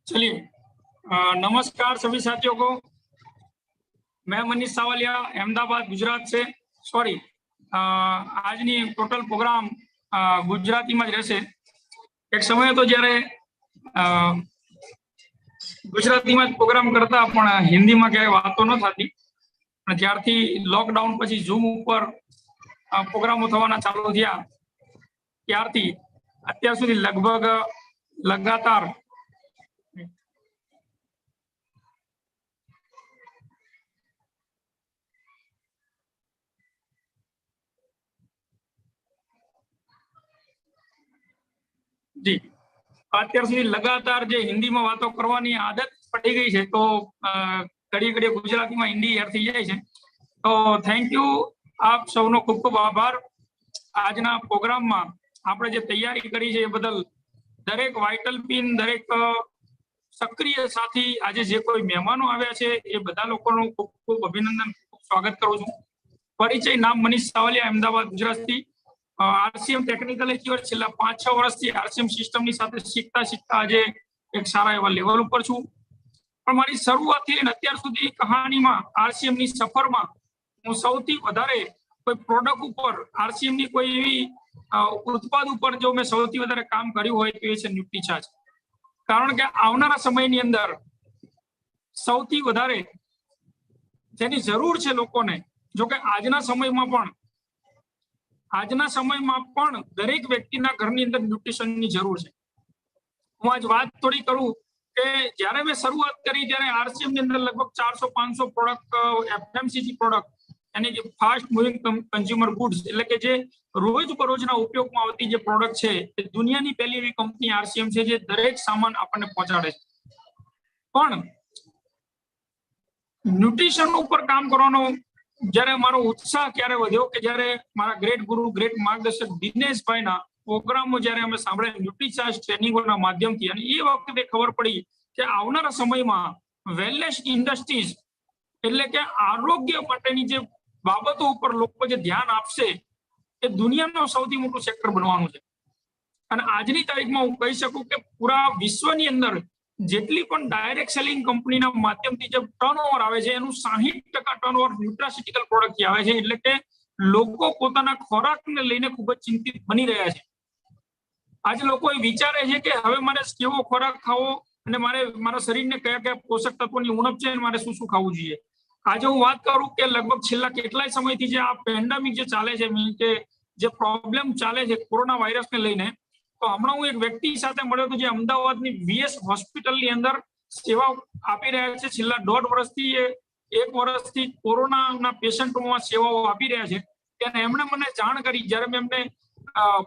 चलिए नमस्कार सभी साथियों को। मैं मनीष सावलिया अहमदाबाद गुजरात से सॉरी આજની ટોટલ પ્રોગ્રામ ગુજરાતીમાં જ રહેશે। એક સમય તો જ્યારે ગુજરાતીમાં જ પ્રોગ્રામ કરતા પણ હિન્દીમાં ક્યારેય વાતો ન થતી, અને જ્યારથી લોકડાઉન પછી ઝૂમ ઉપર પ્રોગ્રામો થવાના ચાલુ થયા ત્યારથી અત્યાર સુધી લગભગ લગાતાર जी અત્યાર સુધી લગાતાર જે હિન્દીમાં વાતો કરવાની આદત પડી ગઈ છે, તો ઘડી ઘડી ગુજરાતીમાં હિન્દી યાર થઈ જાય છે। તો થેન્ક યુ, આપ સૌનો ખૂબ ખૂબ આભાર। આજના પ્રોગ્રામમાં આપણે જે તૈયારી કરી છે એ બદલ દરેક વાઇટલ પિન, દરેક સક્રિય સાથી, આજે જે કોઈ મહેમાનો આવ્યા છે એ બધા લોકોનું ખૂબ ખૂબ અભિનંદન, ખૂબ સ્વાગત કરું છું। પરિચય: નામ મનીષ સાવલિયા, અમદાવાદ ગુજરાતથી। આરસીએમ ટેકનિકલ એક્યુઅર છેલ્લા 5-6 વર્ષથી આરસીએમ સિસ્ટમની સાથે શીખતા શીખતા આજે એક સારા એવા લેવલ ઉપર છું। પણ મારી શરૂઆતથી લઈને અત્યાર સુધી કહાણીમાં આરસીએમની સફરમાં હું સૌથી વધારે કોઈ પ્રોડક્ટ ઉપર, આરસીએમની કોઈ એવી ઉત્પાદ ઉપર જો મેં સૌથી વધારે કામ કર્યું હોય તો એ છે ન્યુટ્રીચાર્જ। કારણ કે આવનારા સમયની અંદર સૌથી વધારે જેની જરૂર છે લોકોને, જો કે આજના સમયમાં પણ દરેક વ્યક્તિના ઘરની અંદર ન્યુટ્રિશનની જરૂર છે। હું આજ વાત થોડી કરું કે જ્યારે મેં શરૂઆત કરી ત્યારે આરસીએમની અંદર લગભગ 400-500 પ્રોડક્ટ, એફએમસીજી પ્રોડક્ટ, यानी कि फास्ट मूविंग कंज्यूमर गुड्स, એટલે કે જે રોજ બરોજના ઉપયોગમાં આવતી જે પ્રોડક્ટ છે એ દુનિયાની પહેલી એવી કંપની આરસીએમ છે જે દરેક સામાન આપણને પહોંચાડે છે। પણ ન્યુટ્રિશન ઉપર કામ કરવાનો જ્યારે મારો ઉત્સાહ ક્યારે વધ્યો કે જ્યારે મારા ગ્રેટ ગુરુ, ગ્રેટ માર્ગદર્શક દિનેશભાઈના પ્રોગ્રામો જ્યારે અમે સાંભળ્યા ન્યુટ્રીચાર્જ ટ્રેનિંગોના માધ્યમથી, અને એ વખતે ખબર પડી કે આવનારા સમયમાં વેલનેસ ઇન્ડસ્ટ્રીઝ એટલે કે આરોગ્ય માટેની જે બાબતો ઉપર લોકો જે ધ્યાન આપશે એ દુનિયાનું સૌથી મોટું સેક્ટર બનવાનું છે। અને આજની તારીખમાં હું કહી શકું કે પૂરા વિશ્વની અંદર જેટલી પણ ડાયરેક્ટ સેલિંગ કંપનીના માધ્યમથી જે ટર્નઓવર આવે છે એનું 60% ટર્નઓવર ન્યુટ્રાસ્યુટિકલ પ્રોડક્ટથી આવે છે। એટલે કે લોકો પોતાના ખોરાકને લઈને ખૂબ જ ચિંતિત બની રહ્યા છે। આજે લોકો એ વિચારે છે કે હવે મારે કેવો ખોરાક ખાવો અને મારે મારા શરીરને કયા કયા પોષક તત્વોની ઉણપ છે અને મારે શું શું ખાવું જોઈએ। આજે હું વાત કરું કે લગભગ છેલ્લા કેટલાય સમયથી જે આ પેન્ડેમિક જે ચાલે છે, મીન કે જે પ્રોબ્લેમ ચાલે છે કોરોના વાયરસને લઈને, તો હમણાં હું એક વ્યક્તિ સાથે મળ્યો હતો જે અમદાવાદની વીએસ હોસ્પિટલની અંદર સેવા આપી રહ્યા છે। છેલ્લા 1.5 વર્ષથી, 1 વર્ષથી કોરોનાના પેશન્ટોમાં સેવાઓ આપી રહ્યા છે। ત્યારે એમણે મને જાણ કરી, જ્યારે મેં એમને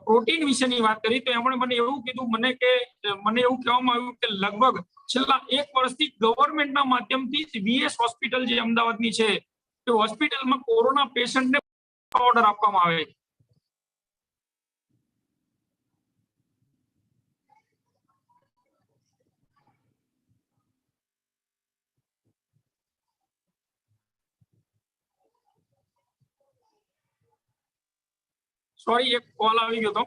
પ્રોટીન વિશેની વાત કરી તો એમણે મને એવું કીધું, મને એવું કહેવામાં આવ્યું કે લગભગ છેલ્લા 1 વર્ષથી ગવર્મેન્ટના માધ્યમથી વીએસ હોસ્પિટલ જે અમદાવાદની છે એ હોસ્પિટલમાં કોરોના પેશન્ટને ઓર્ડર આપવામાં આવે છે। સોરી, એક કોલ આવી ગયો હતો।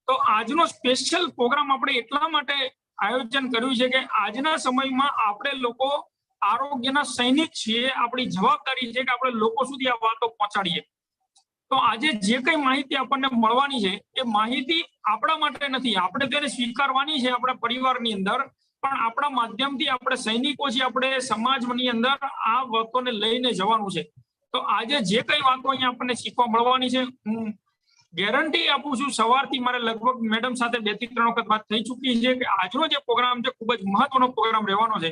તો આજનો સ્પેશિયલ પ્રોગ્રામ આપણે એટલા માટે આયોજન કર્યું છે કે આજના સમયમાં આપણે લોકો આરોગ્યના સૈનિક છીએ। આપણી જવાબદારી છે કે આપણે લોકો સુધી આ વાતો પહોંચાડીએ। તો આજે જે કંઈ માહિતી આપણને મળવાની છે એ માહિતી આપણા માટે નથી, આપણે તેને સ્વીકારવાની છે આપણા પરિવારની અંદર, પણ આપણા માધ્યમથી આપણે સૈનિકો છીએ, આપણે સમાજની અંદર આ વાતોને લઈને જવાનું છે। તો આજે જે કંઈ વાતો અહીંયા આપણને શીખવા મળવાની છે, હું ગેરંટી આપું છું, સવારથી મારે લગભગ મેડમ સાથે 2-3 વખત વાત થઈ ચૂકી છે કે આજનો જે પ્રોગ્રામ છે ખૂબ જ મહત્વનો પ્રોગ્રામ રહેવાનો છે।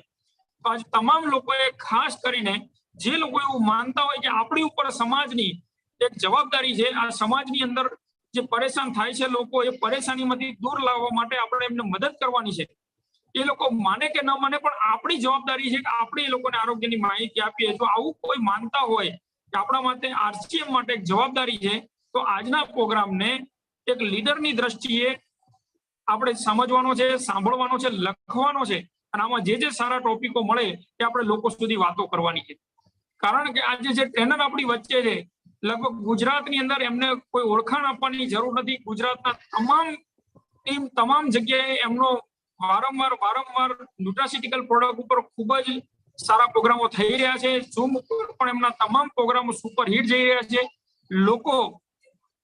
તો આજ તમામ લોકોએ ખાસ કરીને જે લોકો એવું માનતા હોય કે આપણી ઉપર સમાજની એક જવાબદારી છે, આ સમાજની અંદર જે પરેશાન થાય છે લોકો, એ પરેશાનીમાંથી દૂર લાવવા માટે આપણે એમને મદદ કરવાની છે। એ લોકો માને કે ન માને, પણ આપણી જવાબદારી છે કે આપણે એ લોકોને આરોગ્યની માહિતી આપીએ। જો આવું કોઈ માનતા હોય કે આપણા માટે આરસીએમ માટે એક જવાબદારી છે, તો આજના પ્રોગ્રામને એક લીડરની દ્રષ્ટિએ આપણે સમજવાનો છે, સાંભળવાનો છે, લખવાનો છે, અને આમાં જે સારા ટોપિકો મળે એ આપણે લોકો સુધી વાતો કરવાની છે। કારણ કે આજે જે ટ્રેનર આપણી વચ્ચે છે, લગભગ ગુજરાતની અંદર એમને કોઈ ઓળખાણ આપવાની જરૂર નથી। ગુજરાતના તમામ ટીમ તમામ જગ્યાએ એમનો વારંવાર ન્યુટ્રાસ્યુટિકલ પ્રોડક્ટ ઉપર ખૂબ જ સારા પ્રોગ્રામો થઈ રહ્યા છે. ઝૂમ ઉપર પણ એમના તમામ પ્રોગ્રામો સુપર હિટ જઈ રહ્યા છે. લોકો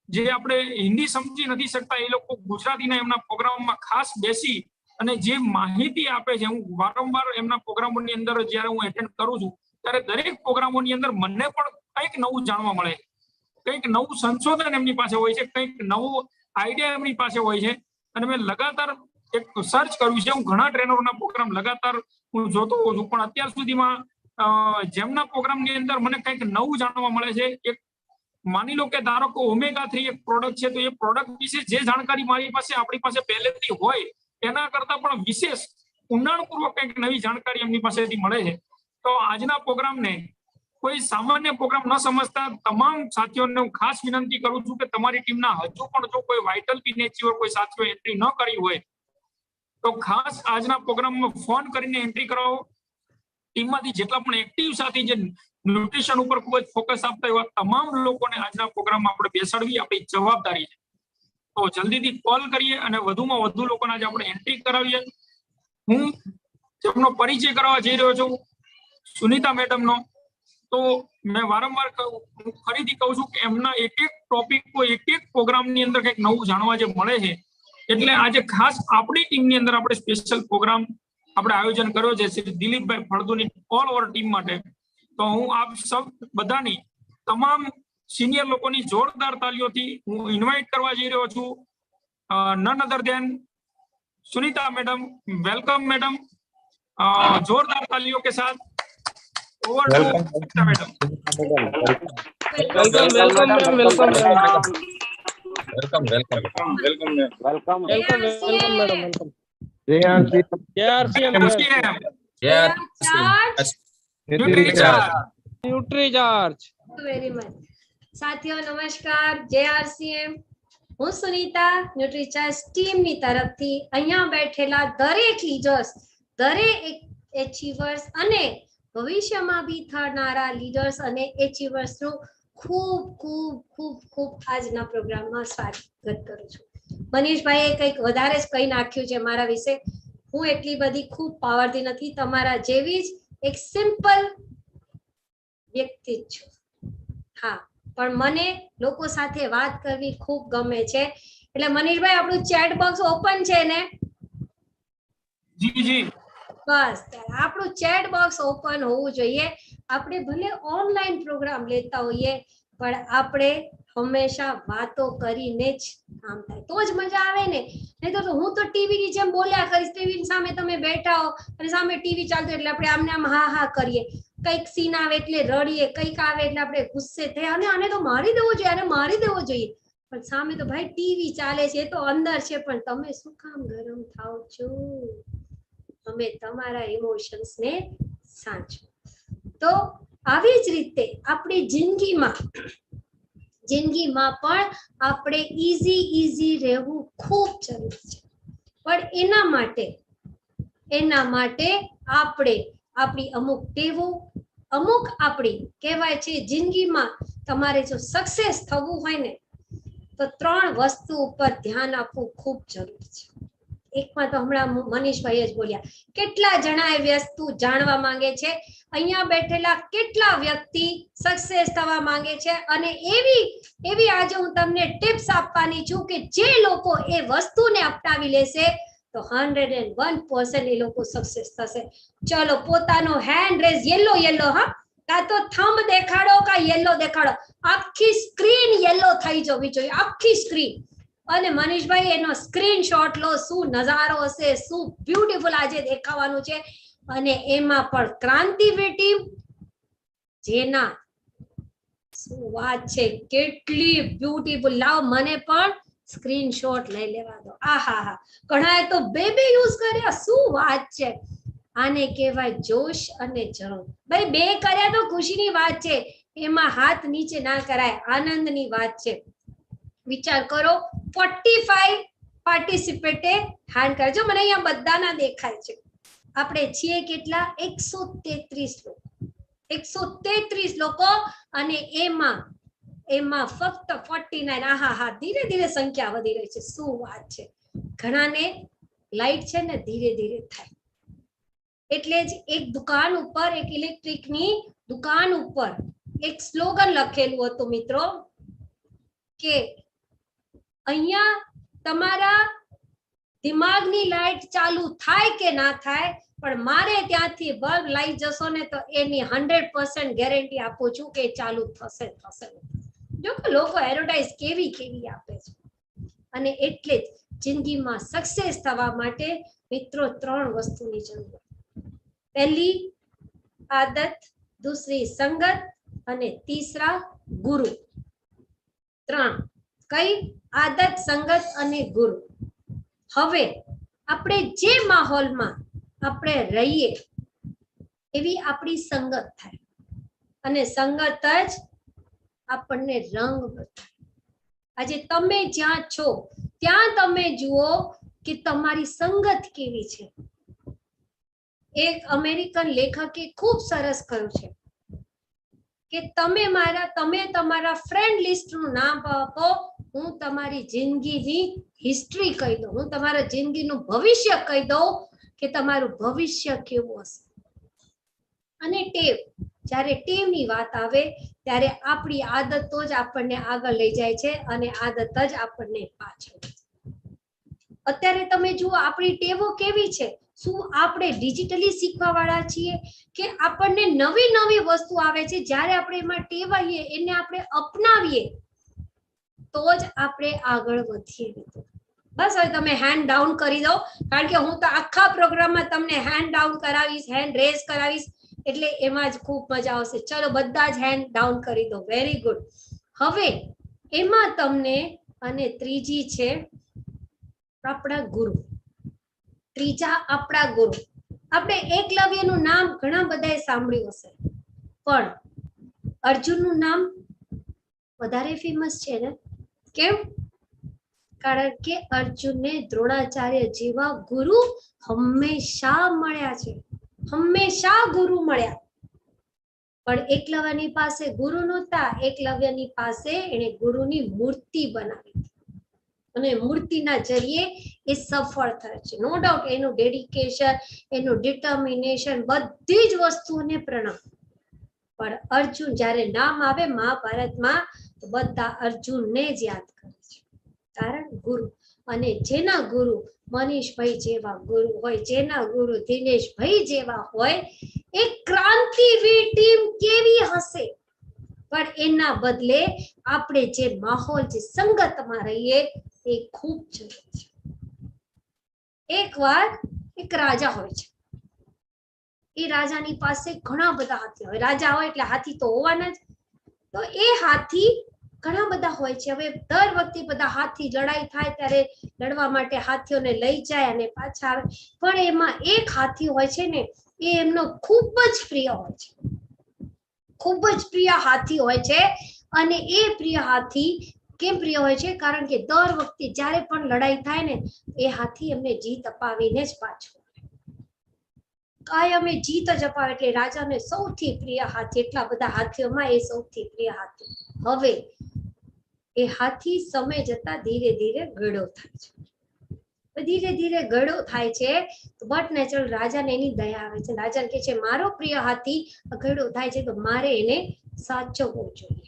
જે આપણે હિન્દી સમજી નથી શકતા એ લોકો ગુજરાતીના એમના પ્રોગ્રામમાં ખાસ બેસી અને જે માહિતી આપે છે, હું વારંવાર એમના પ્રોગ્રામોની અંદર જ્યારે હું એટેન્ડ કરું છું ત્યારે દરેક પ્રોગ્રામોની અંદર મને પણ કંઈક નવું જાણવા મળે, કંઈક નવું સંશોધન એમની પાસે હોય છે, કંઈક નવું આઈડિયા એમની પાસે હોય છે. અને મેં લગાતાર એક સર્ચ કર્યું છે. હું ઘણા ટ્રેનરોના પ્રોગ્રામ લગાતાર હું જોતો હોઉં છું, પણ અત્યાર સુધીમાં જેમના પ્રોગ્રામની અંદર મને કંઈક નવું જાણવા મળે છે. એક માની લો કે ધારો કે omega-3 એક પ્રોડક્ટ છે, તો એ પ્રોડક્ટ વિશે જે જાણકારી મારી પાસે આપણી પાસે પહેલેથી હોય એના કરતા પણ વિશેષ ઊંડાણપૂર્વક કંઈક નવી જાણકારી એમની પાસેથી મળે છે. તો આજના પ્રોગ્રામને કોઈ સામાન્ય પ્રોગ્રામ ન સમજતા તમામ સાથીઓને હું ખાસ વિનંતી કરું છું કે તમારી ટીમના હજુ પણ જો કોઈ વાઇટલ પી નેચર કોઈ સાથીઓ એન્ટ્રી ન કરી હોય તો ખાસ આજના પ્રોગ્રામમાં ફોન કરીને એન્ટ્રી કરાવો. ટીમમાંથી જેટલા પણ એક્ટિવ સાથી જે ન્યુટ્રિશન ઉપર ખૂબ જ ફોકસ આપતા એવા તમામ લોકોને આજના પ્રોગ્રામમાં આપણે બેસાડવી આપણી જવાબદારી છે. તો જલ્દીથી કોલ કરીએ અને વધુમાં વધુ લોકોને આજે આપણે એન્ટ્રી કરાવીએ. હું જેમનો પરિચય કરવા જઈ રહ્યો છું સુનિતા મેડમનો, તો મેં વારંવાર ફરીથી કહું છું કે એમના એક ટોપિક કોઈ એક પ્રોગ્રામની અંદર કંઈક નવું જાણવા જે મળે છે. એટલે આજે ખાસ આપણી ટીમની અંદર આપણે સ્પેશિયલ પ્રોગ્રામ આપણે આયોજન કર્યો છે શ્રી દિલીપભાઈ ફળદુની ઓલ ઓવર ટીમ માટે. તો હું આપ સૌ બધાની તમામ સિનિયર લોકોની જોરદાર તાલીઓથી હું ઇન્વાઇટ કરવા જઈ રહ્યો છું none other than Sunita madam. Welcome madam, जोरदार तालियों के साथ. Over to Sunita madam. Welcome welcome ma'am, welcome welcome welcome welcome welcome welcome madam, welcome. JRCM Nutricharge. Very much. साथियों नमस्कार. JRCM હું સુનિતા ન્યુટ્રીચાર્જ ટીમની તરફથી અહીંયા બેઠેલા દરેક લીડર્સ, દરેક એચીવર્સ અને ભવિષ્યમાં બી થનારા લીડર્સ અને એચીવર્સનું ખૂબ ખૂબ ખૂબ ખૂબ આજના પ્રોગ્રામમાં સ્વાગત કરું છું. મનીષભાઈએ કંઈક વધારે જ કહી નાખ્યું છે મારા વિશે. હું એટલી બધી ખૂબ પાવરથી નથી, તમારા જેવી જ એક સિમ્પલ વ્યક્તિ જ છું. હા, પણ મને લોકો સાથે વાત કરવી ખૂબ ગમે છે. એટલે મનીષભાઈ આપણું ચેટ બોક્સ ઓપન છે ને? જી જી. બસ આપણું ચેટ બોક્સ ઓપન હોવું જોઈએ. આપણે ભલે ઓનલાઈન પ્રોગ્રામ લેતા હોઈએ પણ આપણે હંમેશા વાતો કરીને જ કામ થાય તો જ મજા આવે ને. નહીં તો હું તો ટીવી ની જેમ બોલ્યા કરીશ, ટીવી સામે તમે બેઠા હો અને સામે ટીવી ચાલતું એટલે આપણે આમને આમ હા હા કરીએ, કંઈક સીન આવે એટલે રડીએ, કંઈક આવે એટલે આપણે ગુસ્સે થઈએ અને આને તો મારી દેવો જોઈએ, આને મારી દેવો જોઈએ. પણ સામે તો ભાઈ ટીવી ચાલે છે, એ તો અંદર છે, પણ તમે શું કામ ગરમ થાવ છો? તમે તમારા ઇમોશન્સ ને સાચવો. તો આવી જ રીતે આપણી જિંદગીમાં પણ આપણે ઈઝી રહેવું ખૂબ જરૂરી છે. પણ એના માટે આપણે આપણી અમુક ટેવો, અમુક આપણી કહેવાય છે જિંદગીમાં તમારે જો સક્સેસ થવું હોય ને તો 3 વસ્તુ ઉપર ધ્યાન આપવું ખૂબ જરૂરી છે. એકમાં તો હમણાં મનીષભાઈ જ બોલ્યા, કેટલા જણા એ વસ્તુ જાણવા માંગે છે. અહીંયા બેઠેલા કેટલા વ્યક્તિ સક્સેસ થવા માંગે છે અને એવી આજે હું તમને ટિપ્સ આપવાની છું કે જે લોકો એ વસ્તુને અપનાવી લેશે તો 101% એ લોકો સક્સેસ થશે. ચલો પોતાનો હેન્ડ રેઝ યેલો હા, કા તો થંબ દેખાડો કા યેલો દેખાડો. આખી સ્ક્રીન યેલો થઈ જવી જોઈએ, આખી સ્ક્રીન. અને મનીષભાઈ એનો સ્ક્રીનશોટ લો, શું નજારો હશે, શું બ્યુટીફુલ આજે દેખાવાનું છે. અને એમાં પણ ક્રાંતિવીર ટીમ જેના શું વાત છે, કેટલી બ્યુટીફુલ. લાવ મને પણ સ્ક્રીનશોટ લઈ લેવા દો. આહાહા, ઘણાએ તો બે યુઝ કર્યા, શું વાત છે. આને કહેવાય જોશ અને જરોશ. ભાઈ બે કર્યા તો ખુશીની વાત છે, એમાં હાથ નીચે ના કરાય, આનંદની વાત છે. વિચાર કરો 45 પાર્ટિસિપેટે હેન્ડ કરજો, મને અહીંયા બધાના દેખાય છે. આપણે છીએ કેટલા? 133 લોકો અને એમાં ફક્ત 49. આહાહા, ધીરે ધીરે સંખ્યા વધી રહી છે, શું વાત છે. ઘણાને લાઈટ છે ને ધીરે ધીરે થાય. એટલે જ એક દુકાન ઉપર, એક ઇલેક્ટ્રિકની દુકાન ઉપર એક સ્લોગન લખેલું હતું મિત્રો કે અહીંયા તમારા દિમાગની લાઈટ ચાલુ થાય કે ના થાય, પણ મારે ત્યાંથી બલ્બ લઈ જશો ને તો એની 100% ગેરંટી આપું છું કે ચાલુ થશે થશે. જો કે લોકો એડવર્ટાઇઝ કેવી કેવી આપે છે. અને એટલે જ જિંદગીમાં સક્સેસ થવા માટે મિત્રો 3 વસ્તુની જરૂર. પહેલી આદત, दूसरी संगत અને तीसरा गुरु. 3 કઈ? આદત, સંગત અને ગુરુ. હવે આપણે જે માહોલમાં આપણે રહીએ એવી આપણી સંગત થાય અને સંગત જ આપણને રંગ બતાવે. આજે તમે જ્યાં છો ત્યાં તમે જુઓ કે તમારી સંગત કેવી છે. એક અમેરિકન લેખકે ખૂબ સરસ કહ્યું છે કે તમે તમારા ફ્રેન્ડ લિસ્ટ નું નામ આપો, હું તમારી જિંદગીની હિસ્ટ્રી કહી દઉં, હું તમારા જિંદગીનું ભવિષ્ય કહી દઉં કે તમારું ભવિષ્ય કેવું હશે. અને ટેવ, જ્યારે ટેવની વાત આવે ત્યારે આપણી આદતો જ આપણને આગળ લઈ જાય છે અને આદત જ આપણને પાછળ. અત્યારે તમે જુઓ આપણી ટેવો કેવી છે. શું આપણે ડિજિટલી શીખવા વાળા છીએ કે આપણને નવી નવી વસ્તુ આવે છે, જ્યારે આપણે એમાં ટેવાઈએ, એને આપણે અપનાવીએ તો જ આપણે આગળ વધીએ. બસ હવે તમે હેન્ડ ડાઉન કરી દો, કારણ કે હું તો આખા પ્રોગ્રામમાં તમને હેન્ડ ડાઉન કરાવીશ, હેન્ડ રેઝ કરાવીશ, એટલે એમાં જ ખૂબ મજા આવશે. ચલો બધા જ હેન્ડ ડાઉન કરી દો. Very good. હવે એમાં તમને, અને ત્રીજી છે આપણા ગુરુ. ત્રીજા આપણા ગુરુ. આપણે એકલવ્યનું નામ ઘણા બધાએ સાંભળ્યું હશે, પણ અર્જુનનું નામ વધારે ફેમસ છે ને? કેમ? કારણ કે અર્જુનને દ્રોણાચાર્ય જેવા ગુરુ હંમેશા મળ્યા છે, હંમેશા ગુરુ મળ્યા. પણ એકલવ્યની પાસે ગુરુ નહોતા. એકલવ્યની પાસે એને ગુરુની મૂર્તિ બનાવી અને મૂર્તિના જરીએ એ સફળ થાય છે. નો ડાઉટ એનું ડેડિકેશન, એનું ડિટર્મિનેશન, બધી જ વસ્તુઓને પ્રણામ. પણ અર્જુન જ્યારે નામ આવે મહાભારતમાં તો બધા અર્જુનને જ યાદ કરે છે, કારણ ગુરુ. અને જેના ગુરુ મનીષભાઈ જેવા ગુરુ હોય, જેના ગુરુ દિનેશભાઈ જેવા હોય, એ ક્રાંતિવીર ટીમ કેવી હશે. પણ એના બદલે આપણે જે માહોલ, જે સંગતમાં રહીએ એ ખૂબ જરૂરી છે. એકવાર એક રાજા હોય છે. એ રાજાની પાસે ઘણા બધા હાથી હોય. રાજા હોય એટલે હાથી તો હોવાના જ. તો એ હાથી ઘણા બધા હોય છે. હવે દર વખતે બધા હાથી લડાઈ થાય ત્યારે લડવા માટે હાથીઓને લઈ જાય અને પાછા આવે. પણ એમાં એક હાથી હોય છે ને, એ એમનો ખૂબ જ પ્રિય હોય છે, ખૂબ જ પ્રિય હાથી હોય છે. અને એ પ્રિય હાથી કેમ પ્રિય હોય છે? કારણ કે દર વખતે જ્યારે પણ લડાઈ થાય ને, એ હાથી એમને જીત અપાવીને જ પાછો કાયમ જીત જ અપાવે. એટલે રાજાને સૌથી પ્રિય હાથી, એટલા બધા હાથીઓમાં એ સૌથી પ્રિય હાથી. હવે એ હાથી સમય જતા ધીરે ધીરે ગળો થાય છે. ધીરે ધીરે ગળો થાય છે તો બટ નેચરલ રાજાને એની દયા આવે છે. રાજાને કહે છે મારો પ્રિય હાથી ગળો થાય છે તો મારે એને સાચવવો જોઈએ.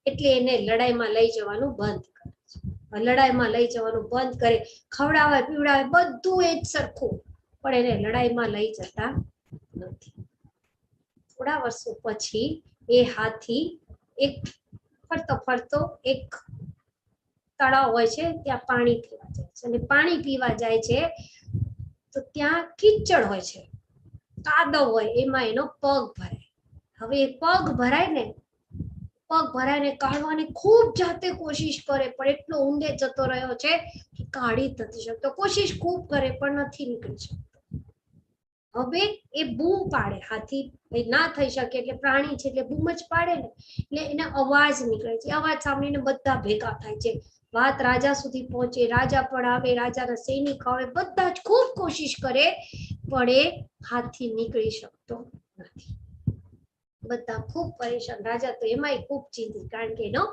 એટલે એને લડાઈમાં લઈ જવાનું બંધ કરે છે. લડાઈમાં લઈ જવાનું બંધ કરે, ખવડાવે પીવડાવે બધું એ જ સરખું, પણ એને લડાઈમાં લઈ જતા નથી. થોડા વર્ષો પછી એ હાથી એક ફરતો ફરતો એક તળાવ હોય છે, ત્યાં પાણી પીવા જાય છે. અને પાણી પીવા જાય છે તો ત્યાં કીચડ હોય છે, કાદવ હોય, એમાં એનો પગ ભરાય. હવે એ પગ ભરાય ને, પગ ભરાઈને કાઢવાની ખૂબ જાતે કોશિશ કરે, પણ એટલો ઊંડે જતો રહ્યો છે કે કાઢી નથી શકતો. કોશિશ ખૂબ કરે પણ નથી નીકળી શકતો. હવે એ બૂમ પાડે. હાથી ના થઈ શકે એટલે પ્રાણી છે એટલે બૂમ જ પાડે ને, એટલે એને અવાજ નીકળે છે. અવાજ સાંભળીને બધા ભેગા થાય છે. વાત રાજા સુધી પહોંચે, રાજા પણ આવે, રાજાના સૈનિક આવે, બધા જ ખૂબ કોશિશ કરે પણ એ હાથી નીકળી શકતો નથી. બધા ખૂબ પરેશાન. રાજા તો એમાંય ખૂબ ચિંતિત, કારણ કે એનો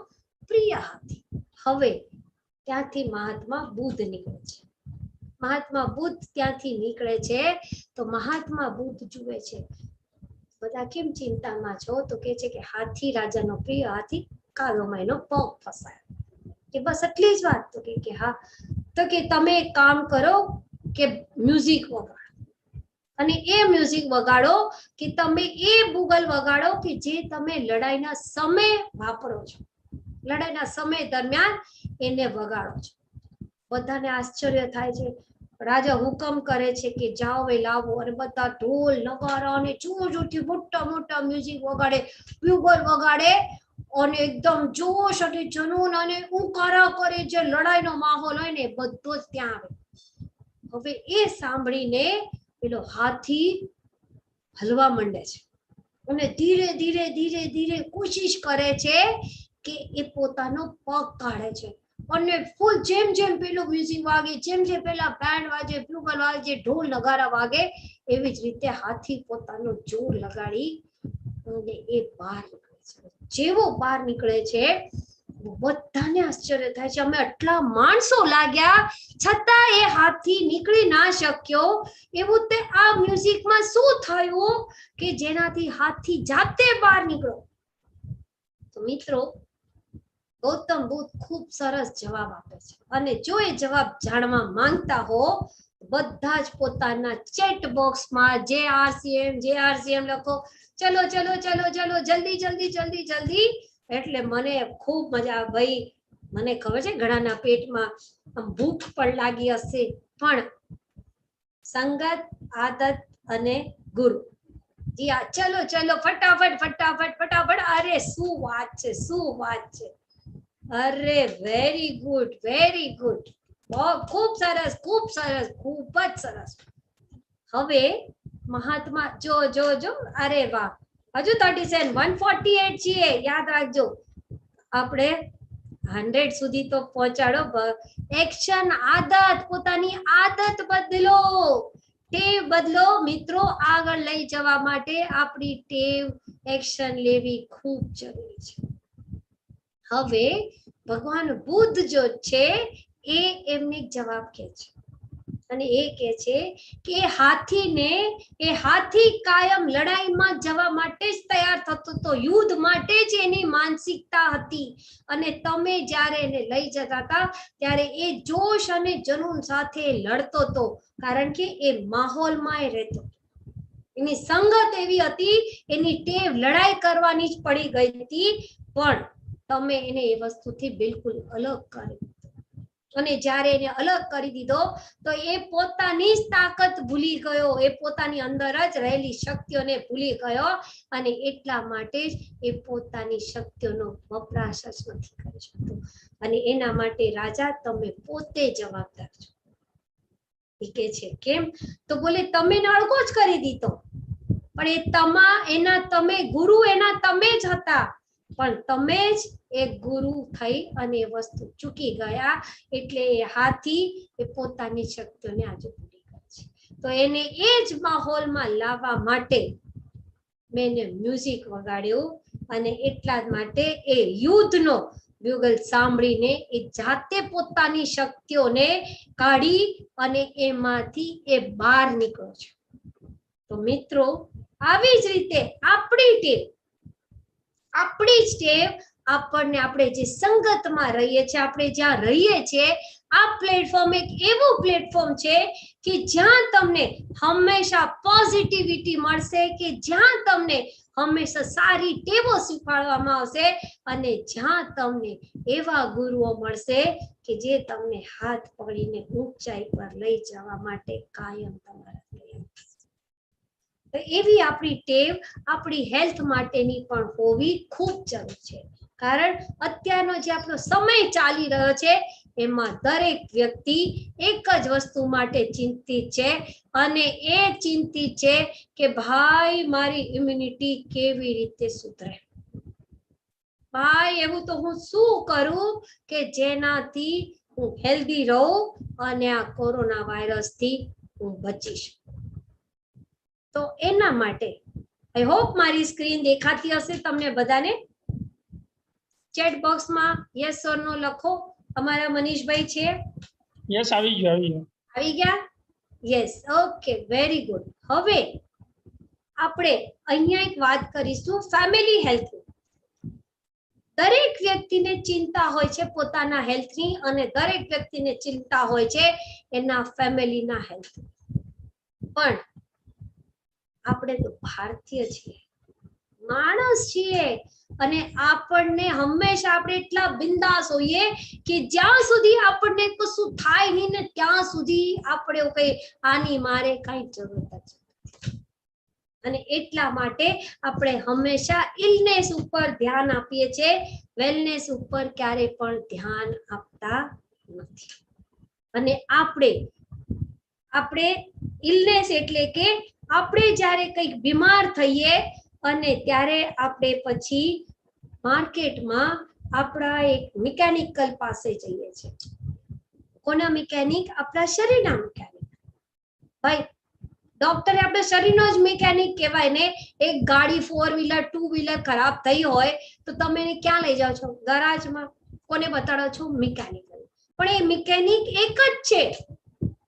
પ્રિય હાથી. હવે ત્યાંથી મહાત્મા બુદ્ધ નીકળે છે. મહાત્મા બુદ્ધ ત્યાંથી નીકળે છે તો મહાત્મા બુદ્ધ જુએ છે બધા કેમ ચિંતામાં છો તો કે છે કે હાથી રાજાનો પ્રિય હાથી કાદવમાં એનો પગ ફસાયો કે બસ એટલી જ વાત તો કે હા તો કે તમે એક કામ કરો કે મ્યુઝિક વગાડો અને એ મ્યુઝિક વગાડો કે તમે એ બુગલ વગાડો કે જે તમે લડાઈના સમય વાપરો છો લડાઈના સમય દરમિયાન એને વગાડો છો બધાને આશ્ચર્ય થાય છે રાજા હુકમ કરે છે કે જાઓ એ લાવો અને બધા ઢોલ નગારા અને જોર જોરથી મોટા મોટા મ્યુઝિક વગાડે બ્યુગલ વગાડે અને એકદમ જોશ અને જનૂન અને ઉકારા કરે જે લડાઈનો માહોલ હોય ને બધો જ ત્યાં આવે હવે એ સાંભળીને પેલો હાથી હલવા માંડે છે અને ધીરે ધીરે ધીરે ધીરે કોશિશ કરે છે કે એ પોતાનો પગ કાઢે છે અને ફૂલ જેમ જેમ પેલું મ્યુઝિક વાગે જેમ જેમ પેલા બેન્ડ વાગે બ્યુગલ વાગે ઢોલ નગારા વાગે એવી જ રીતે હાથી પોતાનો જોર લગાડી અને એ બહાર નીકળે છે જેવો બહાર નીકળે છે બધાને આશ્ચર્ય થાય છે અમે આટલા માણસો લાગ્યા છતાં એ હાથી નીકળી ના શક્યો એવું તે આ મ્યુઝિકમાં શું થયું કે જેનાથી હાથી જાતે બહાર નીકળ્યો તો મિત્રો ગૌતમ બુદ્ધ ખૂબ સરસ જવાબ આપે છે અને જો એ જવાબ જાણવા માંગતા હો બધા જ પોતાના ચેટ બોક્સમાં JRCM લખો ચલો ચલો ચલો ચલો જલ્દી જલ્દી જલ્દી જલ્દી એટલે મને ખૂબ મજા ભાઈ મને ખબર છે ઘણાના પેટમાં ભૂખ પણ લાગી હશે પણ સંગત આદત અને ગુરુ જી આ ચલો ચલો ફટાફટ ફટાફટ ફટાફટ અરે શું વાત છે અરે વેરી ગુડ ખૂબ સરસ ખૂબ જ સરસ હવે મહાત્મા જો અરે વાહ હજુ 37 148 છીએ યાદ રાખજો આપણે 100 સુધી તો પહોંચાડો એક્શન આદત પોતાની આદત બદલો ટેવ બદલો મિત્રો આગળ લઈ જવા માટે આપણી ટેવ એક્શન લેવી ખૂબ જરૂરી છે હવે ભગવાન બુદ્ધ જો છે એ એમને જવાબ કહે છે અને એ કહે છે કે હાથી કાયમ લડાઈમાં જવા માટે જ તૈયાર થતો તો યુદ્ધ માટે જ એની માનસિકતા હતી અને તમે જ્યારે એને લઈ જતા હતા ત્યારે એ જોશ અને જનૂન સાથે લડતો હતો કારણ કે એ માહોલમાં રહેતો એની સંગત એવી હતી એની ટેવ લડાઈ કરવાની જ પડી ગઈ હતી પણ તમે એને એ વસ્તુથી બિલકુલ અલગ કરી અને જ્યારે એને અલગ કરી દીધો તો એ પોતાની જ તાકાત ભૂલી ગયો એ પોતાની અંદર જ રહેલી શક્તિઓને ભૂલી ગયો અને એટલા માટે જ એ પોતાની શક્તિઓનો વપરાશ જ નથી કરી શકતો અને એના માટે રાજા તમે પોતે જવાબદાર છો એ કહે છે કેમ તો બોલે તમે નળગો જ કરી દીધો પણ તમે ગુરુ એના તમે જ હતા પણ તમે જ એક ગુરુ થઈ અને એ વસ્તુ ચૂકી ગયા એટલે એ હાથી એ પોતાની શક્તિઓને આજે ભૂલી ગયો છે તો એને એ જ માહોલમાં લાવવા માટે મેં મ્યુઝિક વગાડ્યું અને એટલા જ માટે એ યુદ્ધનો બ્યુગલ સાંભળીને એ જાતે પોતાની શક્તિઓને કાઢી અને એમાંથી એ બહાર નીકળ્યો છે તો મિત્રો આવી જ રીતે આપણી જ ટેવ આપણને આપણે જે સંગતમાં રહીએ છીએ આપણે જ્યાં રહીએ છીએ આ પ્લેટફોર્મ એક એવું પ્લેટફોર્મ છે કે જ્યાં તમને હંમેશા પોઝિટિવિટી મળશે કે જ્યાં તમને હંમેશા સારી ટેવો શીખવાડવામાં આવશે અને જ્યાં તમને એવા ગુરુઓ મળશે કે જે તમને હાથ પકડીને ઊંચાઈ પર લઈ જવા માટે કાયમ તમારા તો એવી આપણી ટેવ આપણી હેલ્થ માટેની પણ હોવી ખૂબ જરૂરી છે કારણ અત્યારનો જે આપણો સમય ચાલી રહ્યો છે એમાં દરેક વ્યક્તિ એક જ વસ્તુ માટે ચિંતિત છે અને એ ચિંતિત છે કે ભાઈ મારી ઇમ્યુનિટી કેવી રીતે સુધરે ભાઈ એવું તો હું શું કરું કે જેનાથી હું હેલ્ધી રહું અને આ કોરોના વાયરસથી હું બચી શકું તો એના માટે આઈ હોપ મારી સ્ક્રીન દેખાતી હશે તમને બધાને ચેટ બોક્સમાં યસ ઓર નો લખો અમારા મનીષભાઈ છે યસ આવી ગયો આવી ગયા? Yes, okay, very good. હવે આપણે અહીંયા એક વાત કરીશું ફેમિલી હેલ્થ. દરેક વ્યક્તિને ચિંતા હોય છે પોતાના હેલ્થની અને દરેક વ્યક્તિને ચિંતા હોય છે એના ફેમિલીના હેલ્થ. પણ આપણે તો ભારતીય છીએ, માણસ છીએ, અને આપણને હંમેશા આપણે એટલા બિંદાસ હોઈએ કે જ્યાં સુધી આપણને કશું થાય નહીં ને ત્યાં સુધી આપણે કઈ આની મારે કઈ જરૂરત જ નથી. અને એટલા માટે આપણે હંમેશા ઇલનેસ ઉપર ધ્યાન આપીએ છીએ, વેલનેસ ઉપર ક્યારે પણ ધ્યાન આપતા નથી. અને આપણે ઇલનેસ એટલે કે આપણે જ્યારે કંઈક બીમાર થઈએ અને ત્યારે આપણે પછી માર્કેટમાં આપણા એક મિકેનિકલ પાસે જઈએ છીએ. કોના મિકેનિક? આપણા શરીરના મિકેનિક. ભાઈ ડોક્ટર આપણે શરીરનો જ મિકેનિક કહેવાય ને. એક ગાડી 4 વ્હીલર 2 વ્હીલર ખરાબ થઈ હોય તો તમે એને ક્યાં લઈ જાઓ છો? ગરાજમાં. કોને બતાડો છો? મિકેનિકલ. પણ એ મિકેનિક એક જ છે.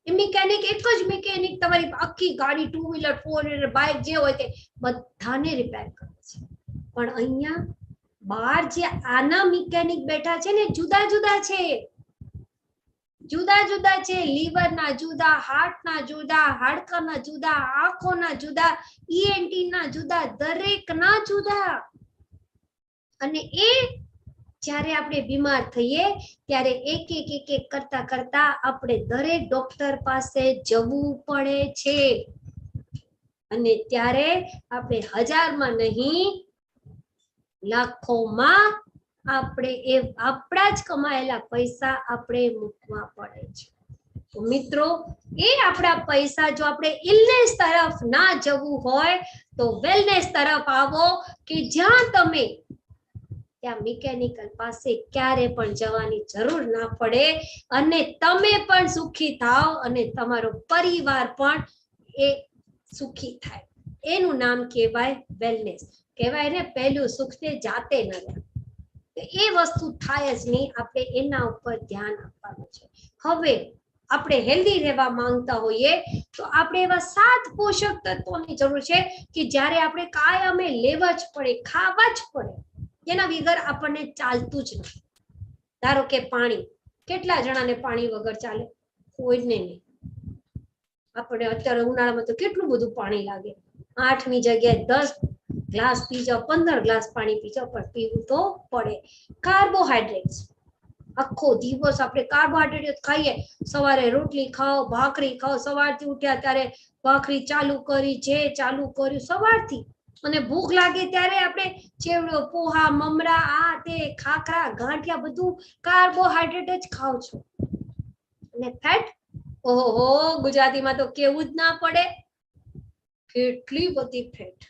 એ મિકેનિક એક જ મિકેનિક તમારી આખી ગાડી 2 વ્હીલર 4 વ્હીલર બાઇક જે હોય તે બધાને રિપેર કરે છે. પણ અહીંયા બહાર જે આના મિકેનિક બેઠા છે ને જુદા જુદા છે. જુદા જુદા છે. લીવરના જુદા, હાર્ટના જુદા, હાડકાના જુદા, આંખોના જુદા, ઈએનટી ના જુદા, દરેકના જુદા. અને એ જ્યારે આપણે બીમાર થઈએ ત્યારે એક એક કરતા કરતા આપણે દરેક ડોક્ટર પાસે જવું પડે છે. અને ત્યારે આપણે હજારમાં નહીં લાખોમાં આપણે એ આપણા જ કમાયેલા પૈસા આપણે મૂકવા પડે છે. તો મિત્રો, એ આપણા પૈસા જો આપણે ઇલનેસ તરફ ના જવું હોય તો વેલનેસ તરફ આવો કે જ્યાં તમે ત્યાં મિકેનિકલ પાસે ક્યારે પણ જવાની જરૂર ના પડે અને તમે પણ સુખી થાઓ અને તમારો પરિવાર પણ એ સુખી થાય. એનું નામ કહેવાય વેલનેસ. કહેવાય ને પહેલું સુખ તે જાતે ન લે. એ વસ્તુ થાય જ નહીં. આપણે એના ઉપર ધ્યાન આપવાનું છે. હવે આપણે હેલ્ધી રહેવા માંગતા હોઈએ તો આપણે એવા 7 પોષક તત્વોની જરૂર છે કે જ્યારે આપણે કાયમે લેવા જ પડે, ખાવા જ પડે. એના વગર આપણને ચાલતું જ નથી. ધારો કે પાણી. કેટલા જણાને પાણી વગર ચાલે? કોઈને નહીં. આપણે અત્યારે ઉનાળામાં તો કેટલું બધું પાણી લાગે. 8 ની જગ્યાએ 10 ગ્લાસ પી જાઓ, 15 ગ્લાસ પાણી પી જાઓ, પણ પીવું તો પડે. કાર્બોહાઈડ્રેટ્સ. આખો દિવસ આપણે કાર્બોહાઈડ્રેટ ખાઈએ. સવારે રોટલી ખાઓ, ભાખરી ખાઓ, સવારથી ઉઠ્યા ત્યારે ભાખરી ચાલુ કરી, જે ચાલુ કર્યું સવારથી, અને ભૂખ લાગે ત્યારે આપણે ચેવડો, પોહા, મમરા, આ તે ખાખરા, ગાંઠિયા બધું કાર્બોહાઈડ્રેટ જ ખાઓ છો. અને ફેટ, ઓહો, ગુજરાતીમાં તો કેવું જ ના પડે. કેટલી બધી ફેટ.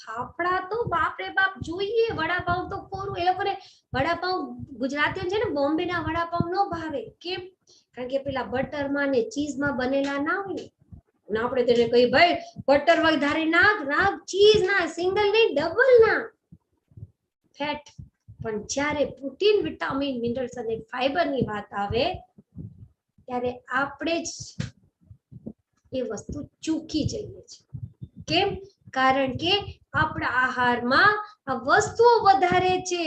ફાફડા તો બાપરે બાપ જોઈએ. વડાપાઉં તો કોરું. એ લોકોને વડાપાઉં ગુજરાતીઓ છે ને બોમ્બેના વડાપાઉં ન ભાવે. કેમ? કારણ કે પેલા બટરમાં ને ચીઝમાં બનેલા ના હોય. અને આપણે તેને કહી ભાઈ બટર વધારે નાખ, ચીઝ ના, સિંગલ નહીં ડબલ ના. ફેટ. પણ જ્યારે પ્રોટીન, વિટામિન, મિનરલ્સ અને ફાઈબરની વાત આવે ત્યારે આપણે જ એ વસ્તુ ચૂકી જઈએ છીએ. કેમ? કારણ કે આપણા આહારમાં આ વસ્તુઓ વધારે છે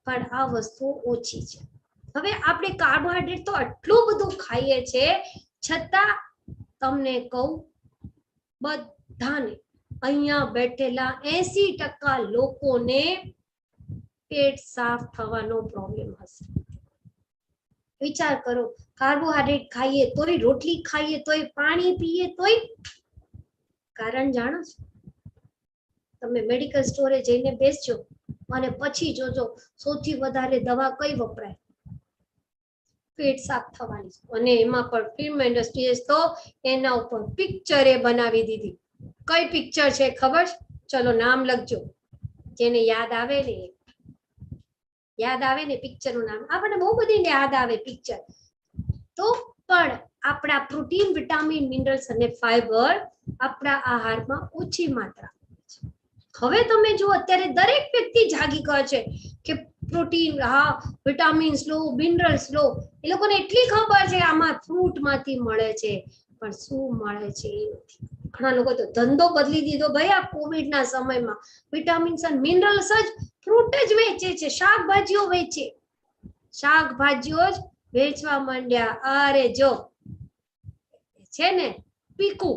પણ આ વસ્તુઓ ઓછી છે. હવે આપણે કાર્બોહાઈડ્રેટ તો આટલું બધું ખાઈએ છે છતાં તમને કહું, બધાને અહીંયા બેઠેલા 80% લોકોને પેટ સાફ થવાનો પ્રોબ્લેમ હશે. વિચાર કરો, કાર્બોહાઈડ્રેટ ખાઈએ તોય, રોટલી ખાઈએ તોય, પાણી પીએ તોય. કારણ જાણો છો? તમે મેડિકલ સ્ટોરે જઈને બેસજો અને પછી જોજો સૌથી વધારે દવા કઈ વપરાય? પેટ સાફ થવાની. અને એમાં પણ ફિલ્મ ઇન્ડસ્ટ્રીએ તો એના ઉપર પિક્ચરે બનાવી દીધી. કઈ પિક્ચર છે ખબર? ચલો નામ લખજો, જેને યાદ આવે ને. યાદ આવે ને પિક્ચરનું નામ? આપણને બહુ બધી યાદ આવે પિક્ચર. તો પણ આપણા પ્રોટીન, વિટામિન, મિનરલ્સ અને ફાઈબર આપણા આહારમાં ઓછી માત્રા છે. હવે તમે જુઓ અત્યારે દરેક વ્યક્તિ જાગી ગયો છે કે પ્રોટીન, હા, વિટામિન્સ લો, મિનરલ્સ લો. એ લોકોને એટલી ખબર છે આમાં ફ્રૂટ માંથી મળે છે, પણ શું મળે છે એ નથી. ઘણા લોકો તો ધંધો બદલી દીધો ભાઈ આ કોવિડ ના સમયમાં. વિટામિન્સ અને મિનરલ્સ જ ફ્રૂટ જ વેચે છે, શાકભાજીઓ વેચે, શાકભાજીઓ જ વેચવા માંડ્યા. અરે જો છે ને પીકુ,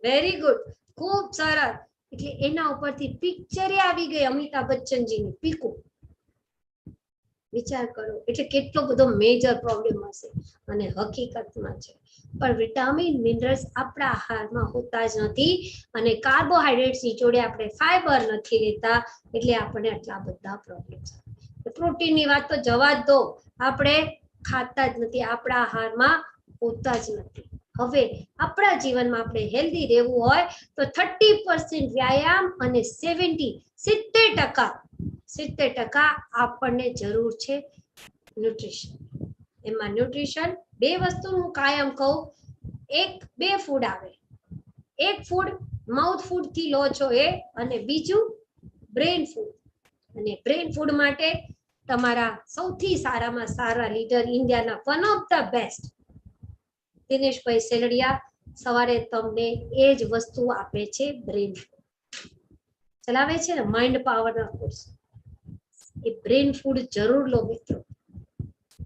વેરી ગુડ, ખૂબ સરસ. એટલે એના ઉપરથી પિક્ચરે આવી ગઈ અમિતાભ બચ્ચનજીની પીકુ. વિચાર કરો એટલે કેટલો બધો મેજર પ્રોબ્લેમ હશે. અને હકીકતમાં છે પણ વિટામિન મિનરલ્સ આપણા આહારમાં હોતા જ નથી, અને કાર્બોહાઈડ્રેટ્સ ની જોડે આપણે ફાઈબર નથી લેતા, એટલે આપણને આટલા બધા પ્રોબ્લેમ. પ્રોટીન ની વાત તો જવા જ દો, આપણે ખાતા જ નથી, આપણા આહારમાં હોતા જ નથી. હવે આપણા જીવનમાં આપણે હેલ્ધી રહેવું હોય તો 30% વ્યાયામ અને 70% આપણને જરૂર છે ન્યુટ્રિશન. એમાં ન્યુટ્રિશન બે વસ્તુ હું કાયમ કહું, બે ફૂડ આવે. એક ફૂડ માઉથ ફૂડ થી લો છો એ, અને બીજું બ્રેન ફૂડ. અને બ્રેન ફૂડ માટે તમારા સૌથી સારામાં સારા લીડર ઇન્ડિયાના one of the best Dineshbhai Seldiya સવારે તમને એ જ વસ્તુ આપે છે. બ્રેન ચલાવે છે ને માઇન્ડ પાવર ના કોર્સ. એ બ્રેન ફૂડ જરૂર લો મિત્રો,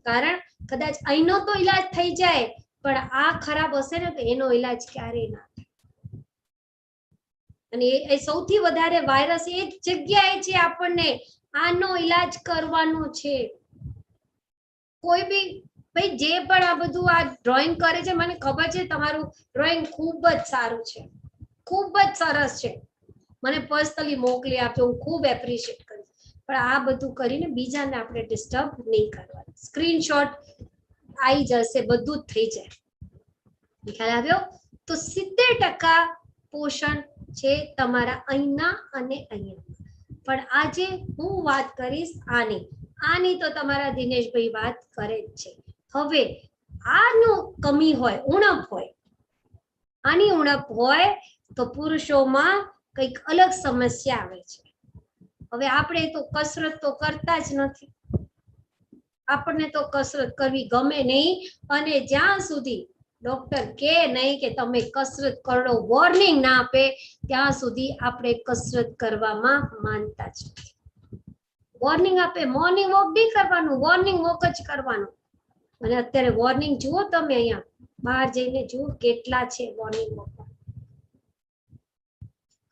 કારણ કદાચ અહીંનો તો ઈલાજ થઈ જાય, પણ આ ખરાબ હશે ને તો એનો ઈલાજ ક્યારેય ના થાય. અને એ સૌથી વધારે વાયરસ એ જ જગ્યાએ છે, આપણને આનો ઈલાજ કરવાનો છે. કોઈ બી ભાઈ જે પણ આ બધું આ ડ્રોઈંગ કરે છે, મને ખબર છે તમારું ડ્રોઈંગ ખૂબ જ સારું છે, ખૂબ જ સરસ છે. મને પર્સનલી મોકલી આપજો, હું ખૂબ એપ્રિશિએટ કરીશ. પણ આ બધું કરીને બીજાને આપણે ડિસ્ટર્બ નહીં કરવાનું. સ્ક્રીનશોટ આવી જશે, બધું જ થઈ જાય. ખ્યાલ આવ્યો? તો 70% પોષણ છે તમારા અહીંના અને અહીંયા. પણ આજે હું વાત કરીશ આની તો તમારા દિનેશભાઈ વાત કરે જ છે. હવે આનું કમી હોય, ઉણપ હોય, આની ઉણપ હોય તો પુરુષોમાં કંઈક અલગ સમસ્યા આવે છે. હવે આપણે તો કસરત તો કરતા જ નથી, આપણને તો કસરત કરવી ગમે નહીં, અને જ્યાં સુધી ડોક્ટર કે નહીં કે તમે કસરત કરો, વોર્નિંગ ના આપે, ત્યાં સુધી આપણે કસરત કરવામાં માનતા જ નથી. વોર્નિંગ આપે, મોર્નિંગ વોક નહીં કરવાનું, વોર્નિંગ વોક જ કરવાનું. અને અત્યારે વોર્નિંગ જુઓ તમે, અહીંયા બહાર જઈને જુઓ કેટલા છે વોર્નિંગ વોક.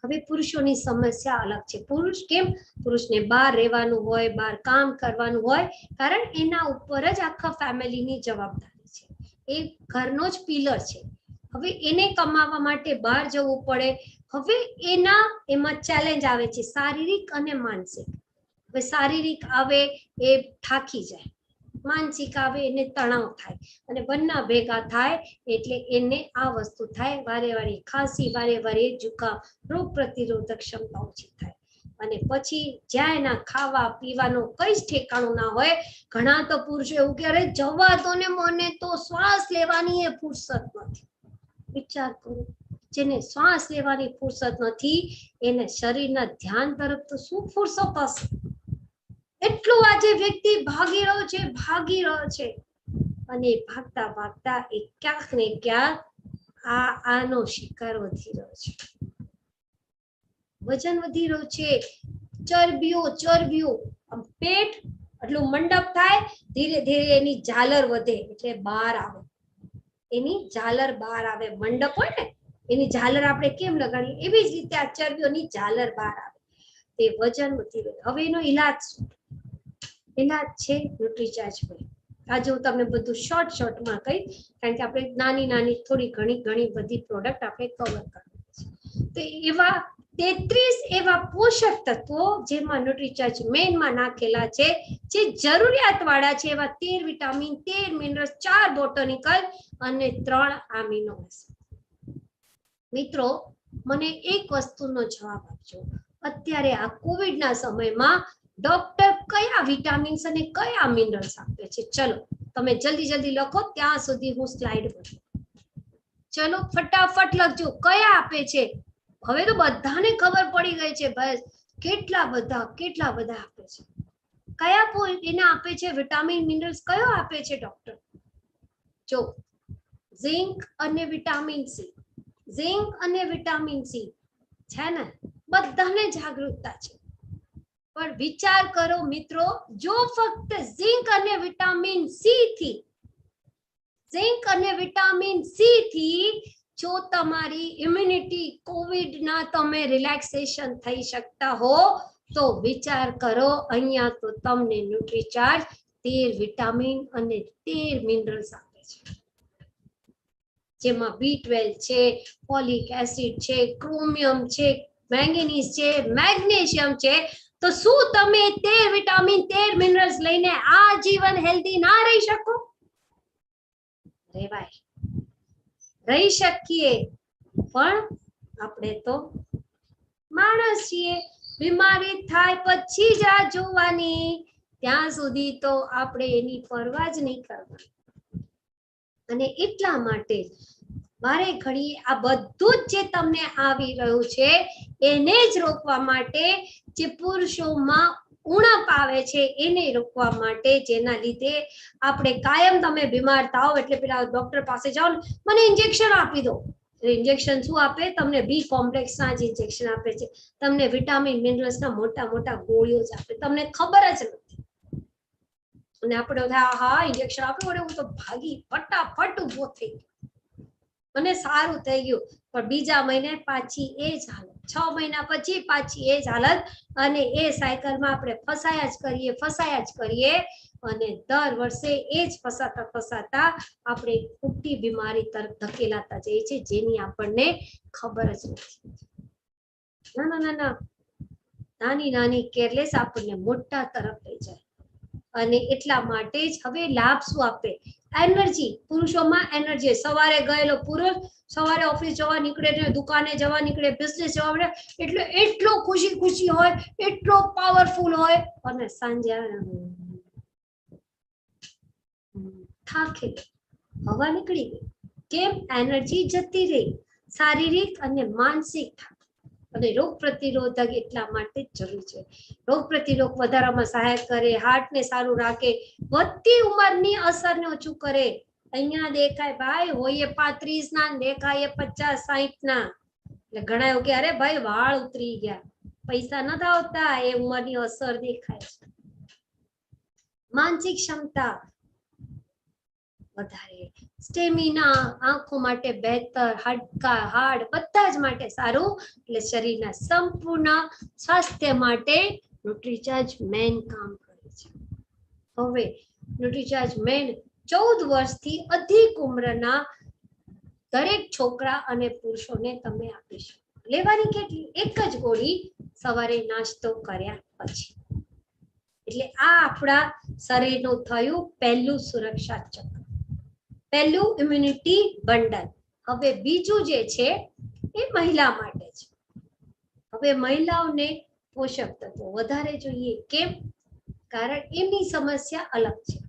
હવે પુરુષોની સમસ્યા અલગ છે. પુરુષને બહાર રહેવાનું હોય, બહાર કામ કરવાનું હોય, કારણ એના ઉપર જ આખા ફેમિલીની જવાબદારી છે. એ ઘરનો જ પિલર છે. હવે એને કમાવા માટે બહાર જવું પડે. હવે એમાં ચેલેન્જ આવે છે શારીરિક અને માનસિક. હવે શારીરિક આવે એ થાકી જાય, માનસિક આવે એને તણાવ થાય, અને બંને ભેગા થાય એટલે એને આ વસ્તુ થાય, વારે વારે ખાંસી, વારે વારે જુકામ, રોગ પ્રતિરોધક ક્ષમતા ઓછી થાય. અને પછી જ્યાં એના ખાવા પીવાનું કઈ જ ઠેકાણું ના હોય. ઘણા તો પુરુષો એવું કે અરે જવા દો ને, મને તો શ્વાસ લેવાની એ ફુરસત નથી. વિચાર કરો, જેને શ્વાસ લેવાની ફુરસત નથી, એને શરીરના ધ્યાન તરફ તો શું ફુરસત હશે? એટલું આજે વ્યક્તિ ભાગી રહ્યો છે, અને ભાગતા ભાગતા એ ક્યાંક ને ક્યાંક આનો શિકાર વધી રહ્યો છે. વજન વધી રહ્યું છે, ચરબીઓ, પેટ એટલું મંડપ થાય, ધીરે ધીરે એની ઝાલર વધે, એટલે બહાર આવે. એની ઝાલર બહાર આવે. મંડપ હોય ને, એની ઝાલર આપણે કેમ લગાડીએ, એવી જ રીતે આ ચરબીઓની ઝાલર બહાર આવે. તે વજન વધી રહ્યું. હવે એનો ઈલાજ શું? ઈલાજ છે ન્યુટ્રીચાર્જ. આજે હું તમને બધું શોર્ટમાં કહીશ, કારણ કે આપણે નાની થોડી ઘણી બધી પ્રોડક્ટ આપણે કવર કરવાની છે. તો એવા 33 એવા પોષક તત્વો જેમાં ન્યુટ્રીચાર્જ મેઇનમાં નાખેલા છે, જે જરૂરિયાત વાળા છે. એવા 13 વિટામિન, 13 મિનરલ્સ, 4 બોટનિકલ અને 3 આમિનો એસિડ. મિત્રો, મને એક વસ્તુનો જવાબ આપજો. અત્યારે આ કોવિડના સમયમાં ડોક્ટર કયા વિટામિન્સ અને કયા મિનરલ્સ આપે છે? ચલો તમે જલ્દી લખો, ત્યાં સુધી હું સ્લાઇડ બતાવું. ચલો ફટાફટ લખજો, કયા આપે છે? હવે તો બધાને ખબર પડી ગઈ છે બસ કેટલા બધા આપે છે. કયા એને આપે છે વિટામિન મિનરલ્સ કયો આપે છે ડોક્ટર? જો ઝિંક અને વિટામિન સી, ઝિંક અને વિટામિન સી છે ને, બધાને જાગૃતતા છે. પણ વિચાર કરો મિત્રો, જો ફક્ત ઝિંક અને વિટામિન સી થી, ઝિંક અને વિટામિન સી થી જો તમારી ઇમ્યુનિટી કોવિડ ના તમે રિલેક્સેશન થઈ શકતા હો, તો વિચાર કરો અહીંયા તો તમને ન્યુટ્રીચાર્જ 13 વિટામિન અને 13 મિનરલ્સ આપે છે, જેમાં B12 છે, ફોલિક એસિડ છે, ક્રોમિયમ છે, મેંગેનીઝ છે, મેગ્નેશિયમ છે. તો શું તમે 13 વિટામિન 13 મિનરલ્સ લઈને આજીવન હેલ્ધી ના રહી શકો? રેવાય, રહી શકીએ, પણ આપણે તો માણસ છીએ, બીમારી થાય પછી જ આ જોવાની, ત્યાં સુધી તો આપણે એની પરવા જ નહીં કરવાની. અને એટલા માટે વારે ઘડી આ બધું જ જે તમને આવી રહ્યું છે એને જ રોકવા માટે, જે પુરુષોમાં ઉણપ આવે છે એને રોકવા માટે, જેના લીધે આપણે કાયમ તમે બીમાર થાઓ એટલે પેલા ડોક્ટર પાસે જાઓ ને, મને ઇન્જેક્શન આપી દો. ઇન્જેક્શન શું આપે તમને? બી કોમ્પ્લેક્સ ના જ ઇન્જેક્શન આપે છે, તમને વિટામિન મિનરલ્સ ના મોટા મોટા ગોળીઓ જ આપે, તમને ખબર જ નથી. અને આપણે હા ઇન્જેક્શન આપ્યું, હું તો ભાગી ફટાફટ ઉભો થઈ ગયો, મને સારું થઈ ગયું. પણ બીજા મહિને પાછી એ જ હાલત, 6 મહિના પછી પાછી એ જ હાલત, અને એ સાયકલમાં આપણે ફસાયા જ કરીએ, અને દર વર્ષે એ જ ફસાતા આપણે ખોટી બીમારી તરફ ધકેલાતા જઈએ છીએ, જેની આપણને ખબર જ નથી. નાની નાની કેરલેસ આપણને મોટા તરફ લઈ જાય. અને એટલા માટે જ હવે લાભ શું આપે? એનર્જી. પુરુષોમાં એનર્જી, સવારે ગયેલો પુરુષ સવારે ઓફિસ જવા નીકળે ને દુકાને જવા નીકળે, બિઝનેસ જવા નીકળે, એટલે એટલો ખુશી હોય, એટલો પાવરફુલ હોય, અને સાંજે થાકે, હવા નીકળી ગઈ. કેમ? એનર્જી જતી રહી. શારીરિક અને માનસિક થાક. અને રોગ પ્રતિરોધક એટલા માટે જ જરૂરી છે. રોગ પ્રતિરોધક વધારવામાં સહાય કરે, હાર્ટને સારું રાખે, વધતી ઉંમરની અસરને ઓછું કરે. અહીંયા દેખાય ભાઈ હોય 35 ના, દેખાય 50-60 ના, એટલે ઘણા એવું કે અરે ભાઈ વાળ ઉતરી ગયા, પૈસા નથી આવતા, એ ઉંમરની અસર દેખાય છે. માનસિક ક્ષમતા વધારે, સ્ટેમિના, આંખો માટે બહેતર, હાડકા, હાડ બધા જ માટે સારું. એટલે શરીરના સંપૂર્ણ સ્વાસ્થ્ય માટે ન્યુટ્રીચાર્જ મેન કામ કરે છે. હવે ન્યુટ્રીચાર્જ મેન 14 વર્ષથી અધિક ઉંમરના દરેક છોકરા અને પુરુષોને તમે આપીશું. લેવાની કેટલી? એક જ ગોળી સવારે નાસ્તો કર્યા પછી. એટલે આ આપણા શરીરનું થયું પહેલું સુરક્ષા ચક્ર, પહેલું ઇમ્યુનિટી બંડલ. હવે બીજું જે છે એ મહિલા માટે છે. હવે મહિલાઓને પોષક તત્વો વધારે જોઈએ. કેમ? કારણ એમની સમસ્યા અલગ છે.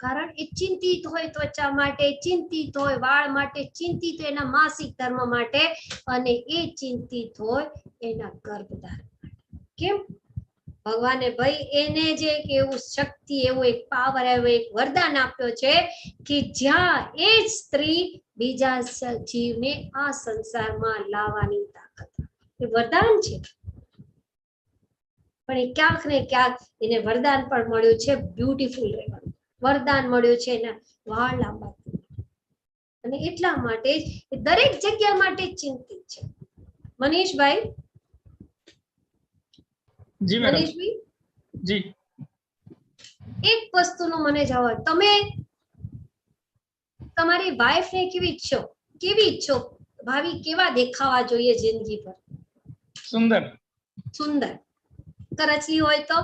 કારણ એ ચિંતિત હોય ત્વચા માટે, ચિંતિત હોય વાળ માટે, ચિંતિત હોય એના માસિક ધર્મ માટે, અને એ ચિંતિત હોય એના ગર્ભધારણ માટે. કેમ? ભગવાને ભાઈ એને જે એવું શક્તિ, એવું એક પાવર, એવું એક વરદાન આપ્યો છે કે જ્યાં એ જ સ્ત્રી બીજા જીવને આ સંસારમાં લાવવાની તાકાત, એ વરદાન છે. પણ એ ક્યાંક ને ક્યાંક એને વરદાન પણ મળ્યું છે બ્યુટીફુલ રહેવાનું, વરદાન મળ્યું છે એના વાળ લાંબા, અને એટલા માટે જ દરેક જગ્યા માટે ચિંતિત છે. મનીષભાઈ, જી મેડમ. મનીષભાઈ, જી, એક વસ્તુનો મને જવાબ, તમે તમારી વાઈફ ને કેવી ઈચ્છો? ભાવી કેવા દેખાવા જોઈએ જિંદગી પર? સુંદર. સુંદર. કરચલી હોય તો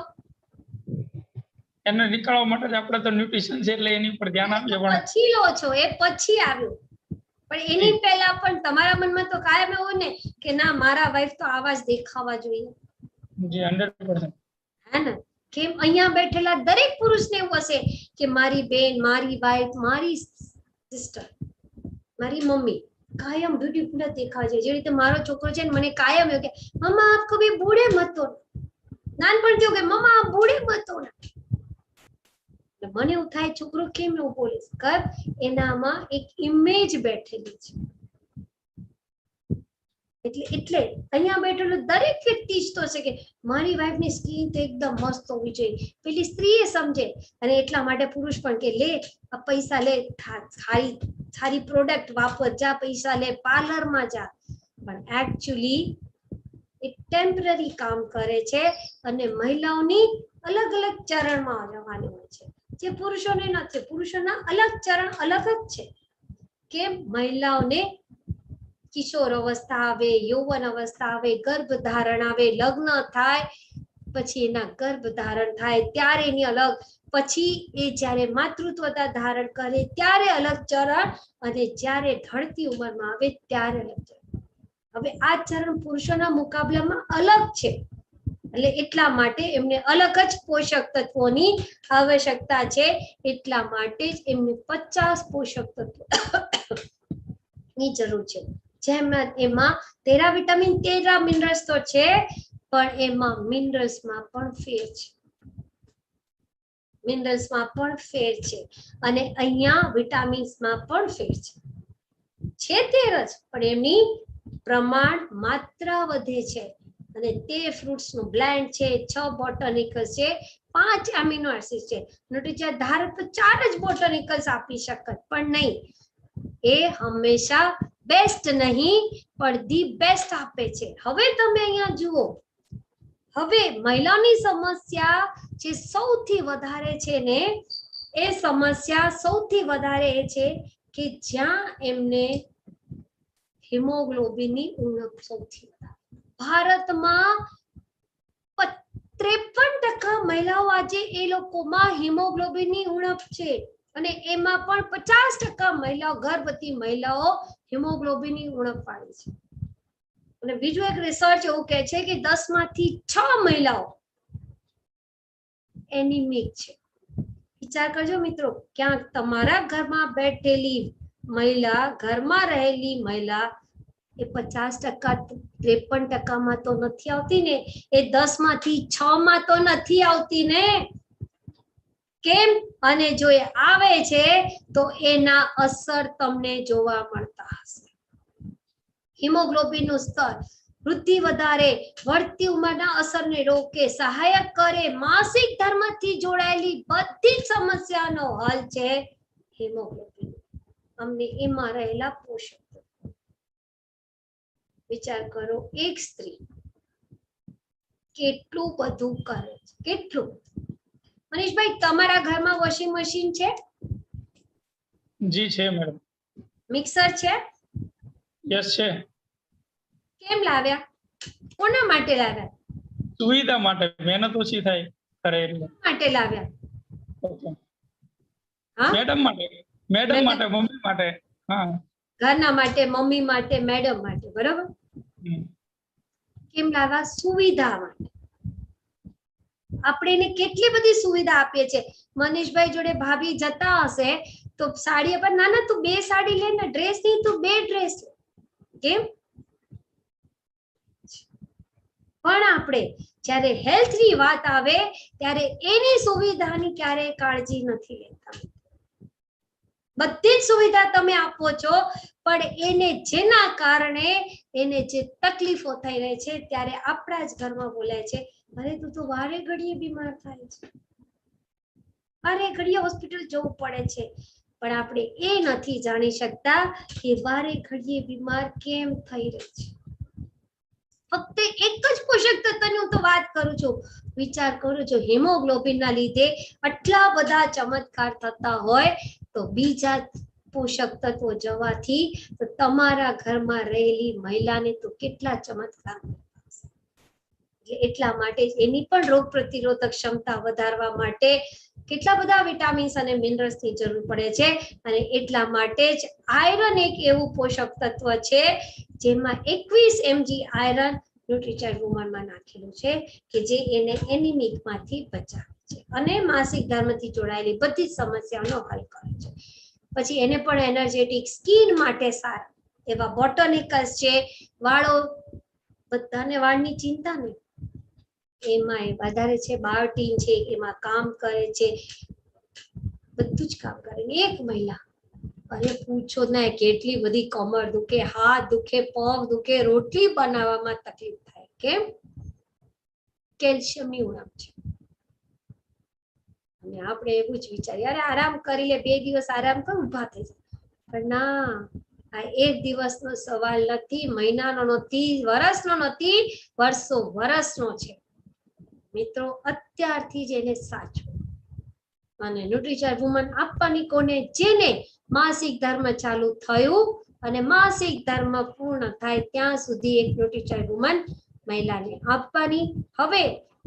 એને નીકળવા માટે જ આપણે તો ન્યુટ્રિશન છે એટલે એની પર ધ્યાન આપીએ. પણ પછી લો છો, એ પછી આવ્યું, પણ એની પહેલા પણ તમારા મનમાં તો કાયમ એવું ને કે ના મારા વાઈફ તો આવા જ દેખાવા જોઈએ. જી 100%. હે ને? કેમ? અહીંયા બેઠેલા દરેક પુરુષને એવું હશે કે મારી બેન, મારી વાઈફ, મારી સિસ્ટર, મારી મમ્મી કાયમ બ્યુટીફુલ દેખાય છે. જે રીતે મારો છોકરો છે ને મને કાયમ એવું કે મમ્મા આપ કભી બૂढ़े મત હો. નાનપણથી એવું કે મમ્મા આપ બૂढ़े મત હો. મને એવું થાય છોકરો કેમ એવું બોલે કર, એનામાં એક ઇમેજ બેઠેલી છે. એટલે અહીંયા બેઠેલો દરેક વ્યક્તિ ઈચ્છતો છે કે મારી વાઈફની સ્કિન તો એકદમ મસ્ત હોવી જોઈએ. પેલી સ્ત્રી એ સમજે અને એટલા માટે પુરુષ પણ કે લે આ પૈસા લે, સારી પ્રોડક્ટ વાપર, જા પૈસા લે, પાર્લરમાં જા. પણ એકચ્યુઅલી એક ટેમ્પરરી કામ કરે છે અને મહિલાઓની અલગ અલગ ચરણમાં જવાની હોય છે, જે પુરુષોને નથી. પુરુષોના અલગ ચરણ અલગ જ છે. કે મહિલાઓને કિશોર અવસ્થા આવે, યૌવન અવસ્થા આવે, ગર્ભ ધારણ આવે, લગ્ન થાય, પછી એના ગર્ભ ધારણ થાય ત્યારે એની અલગ, પછી એ જ્યારે માતૃત્વ ધારણ કરે ત્યારે અલગ ચરણ, અને જ્યારે ઢળતી ઉંમરમાં આવે ત્યારે અલગ ચરણ. હવે આ ચરણ પુરુષોના મુકાબલામાં અલગ છે. એટલે એટલા માટે એમને અલગ જ પોષક તત્વોની આવશ્યકતા છે. એટલા માટે જ એમને 50 પોષક તત્વો ની જરૂર છે. જેમાં એમાં 13 વિટામિન 13 મિનરલ્સ તો છે, પણ એમાં મિનરલ્સમાં પણ ફેર છે. મિનરલ્સમાં પણ ફેર છે અને અહીંયા વિટામિન્સમાં પણ ફેર છે. 13 જ, પણ એમની પ્રમાણ માત્રા વધે છે. અને તે ફ્રૂટ્સ નું બ્લેન્ડ છે, 6 બોટાનિકલ્સ છે, 5 એમિનો એસિડ છે. ન્યુટ્રીચર ધારે તો 4 જ બોટાનિકલ્સ આપી શકત, પણ નહીં. એ હંમેશા બેસ્ટ નહીં પણ ધી બેસ્ટ આપે છે. હવે તમે અહીંયા જુઓ, હવે મહિલાની સમસ્યા જે સૌથી વધારે છે ને, એ સમસ્યા સૌથી વધારે એ છે કે જ્યાં એમને હિમોગ્લોબિનની ઉણપ સૌથી વધારે. ભારતમાં 53% મહિલાઓ આજે એ લોકોમાં હિમોગ્લોબિનની ઉણપ છે. અને એમાં પણ 50% મહિલાઓ, ગર્ભવતી મહિલાઓ હિમોગ્લોબિનની ઉણપ પાડી છે. અને બીજું એક રિસર્ચ એવું કહે છે કે 10 માંથી 6 મહિલાઓ એનિમિક છે. વિચાર કરજો મિત્રો, ક્યાંક તમારા ઘરમાં બેઠેલી મહિલા, ઘરમાં રહેલી મહિલા એ 50%, 53% તો નથી આવતી ને, એ 10 માંથી 6 માં તો નથી આવતી ને. કેમ? અને જો એ આવે છે તો એના અસર તમને જોવા મળતા હશે. હિમોગ્લોબિન નું સ્તર, વૃદ્ધિ વધારે, વધતી ઉંમરના અસરને રોકે, સહાયક કરે, માસિક ધર્મથી જોડાયેલી બધી જ સમસ્યાનો હલ છે હિમોગ્લોબિન. અમને એમાં રહેલા પોષક. વિચાર કરો, એક સ્ત્રી કેટલું બધું કરે છે, કેટલું. મનીષભાઈ, તમારા ઘરમાં વોશિંગ મશીન છે? જી છે મેડમ. મિક્સર છે? યસ છે. કેમ લાવ્યા? કોના માટે લાવ્યા? સુવિધા માટે, મહેનત ઓછી થાય કરે એટલે. માટે લાવ્યા? ઓકે. હા, મેડમ માટે, મેડમ માટે, મમ્મી માટે. હા, ઘરના માટે, મમ્મી માટે, મેડમ માટે, બરોબર. કેમ લાવ્યા? સુવિધા માટે. આપણે એને કેટલી બધી સુવિધા આપીએ છીએ. મનીષભાઈ જોડે ભાભી જતા હશે તો સાડી પર, ના ના તું 2 સાડી લે ને, ડ્રેસ નહીં તું 2 ડ્રેસ લે. કેમ? પણ આપણે જ્યારે હેલ્થ ની વાત આવે ત્યારે એની સુવિધાની ક્યારેય કાળજી નથી લેતા. બધી જ સુવિધા તમે આપો છો, પણ એને જેના કારણે એને જે તકલીફો થઈ રહી છે ત્યારે આપણા જ ઘરમાં બોલાય છે, અરે તું તો વારે ઘડીએ બીમાર થાય છે, વારે ઘડીએ હોસ્પિટલ જવું પડે છે. પણ આપણે એ નથી જાણી શકતા કે વારે ઘડીએ બીમાર કેમ થઈ રહી છે. ફક્ત એક જ પોષક તત્વની હું તો વાત કરું છું. વિચાર કરું છું, હિમોગ્લોબિન ના લીધે આટલા બધા ચમત્કાર થતા હોય તો બીજા પોષક તત્વો જવાથી તો તમારા ઘરમાં રહેલી મહિલાને તો કેટલા ચમત્કાર. એટલા માટે એની પણ રોગ પ્રતિરોધક ક્ષમતા વધારવા માટે કેટલા બધા વિટામિન્સ અને મિનરલ્સ ની જરૂર પડે છે. અને એટલા માટે જ આયરન એક એવું પોષક તત્વ છે જેમાં 21 mg આયરન ન્યુટ્રીચર વુમનમાં નાખેલું છે કે જે એને એનિમિક માંથી બચાવે છે અને માસિક ધર્મથી જોડાયેલી બધી સમસ્યાઓનો હલ કરે છે. પછી એને પણ એનર્જેટિક, સ્કિન માટે સારા, એવા બોટનિકલ્સ છે, વાળો બધાને વાળની ચિંતા નહીં, એમાં વધારે છે બાયોટીન છે, એમાં કામ કરે છે, બધું જ કામ કરે. એક મહિલા, અરે પૂછો ના, કેટલી બધી કમર દુખે, હાથ દુખે, પગ દુખે, રોટલી બનાવવામાં તકલીફ થાય. કેમ? કેલ્શિયમની ઉણપ છે. અને આપણે એવું જ વિચારીએ, અરે આરામ કરી લે, 2 દિવસ આરામ કર, ઊભા થઈ જાય. પણ ના, આ 1 દિવસનો સવાલ નથી, મહિનાનો નથી, વર્ષનો નથી, વર્ષનો છે. મિત્રો, અત્યારથી જ એને સાચવો. અને ન્યુટ્રીચાર્જ વુમન આપવાની કોને? જેને માસિક ધર્મ ચાલુ થયું અને માસિક ધર્મ પૂર્ણ થાય ત્યાં સુધી એક ન્યુટ્રીચાર્જ વુમન મહિલાને આપવાની. હવે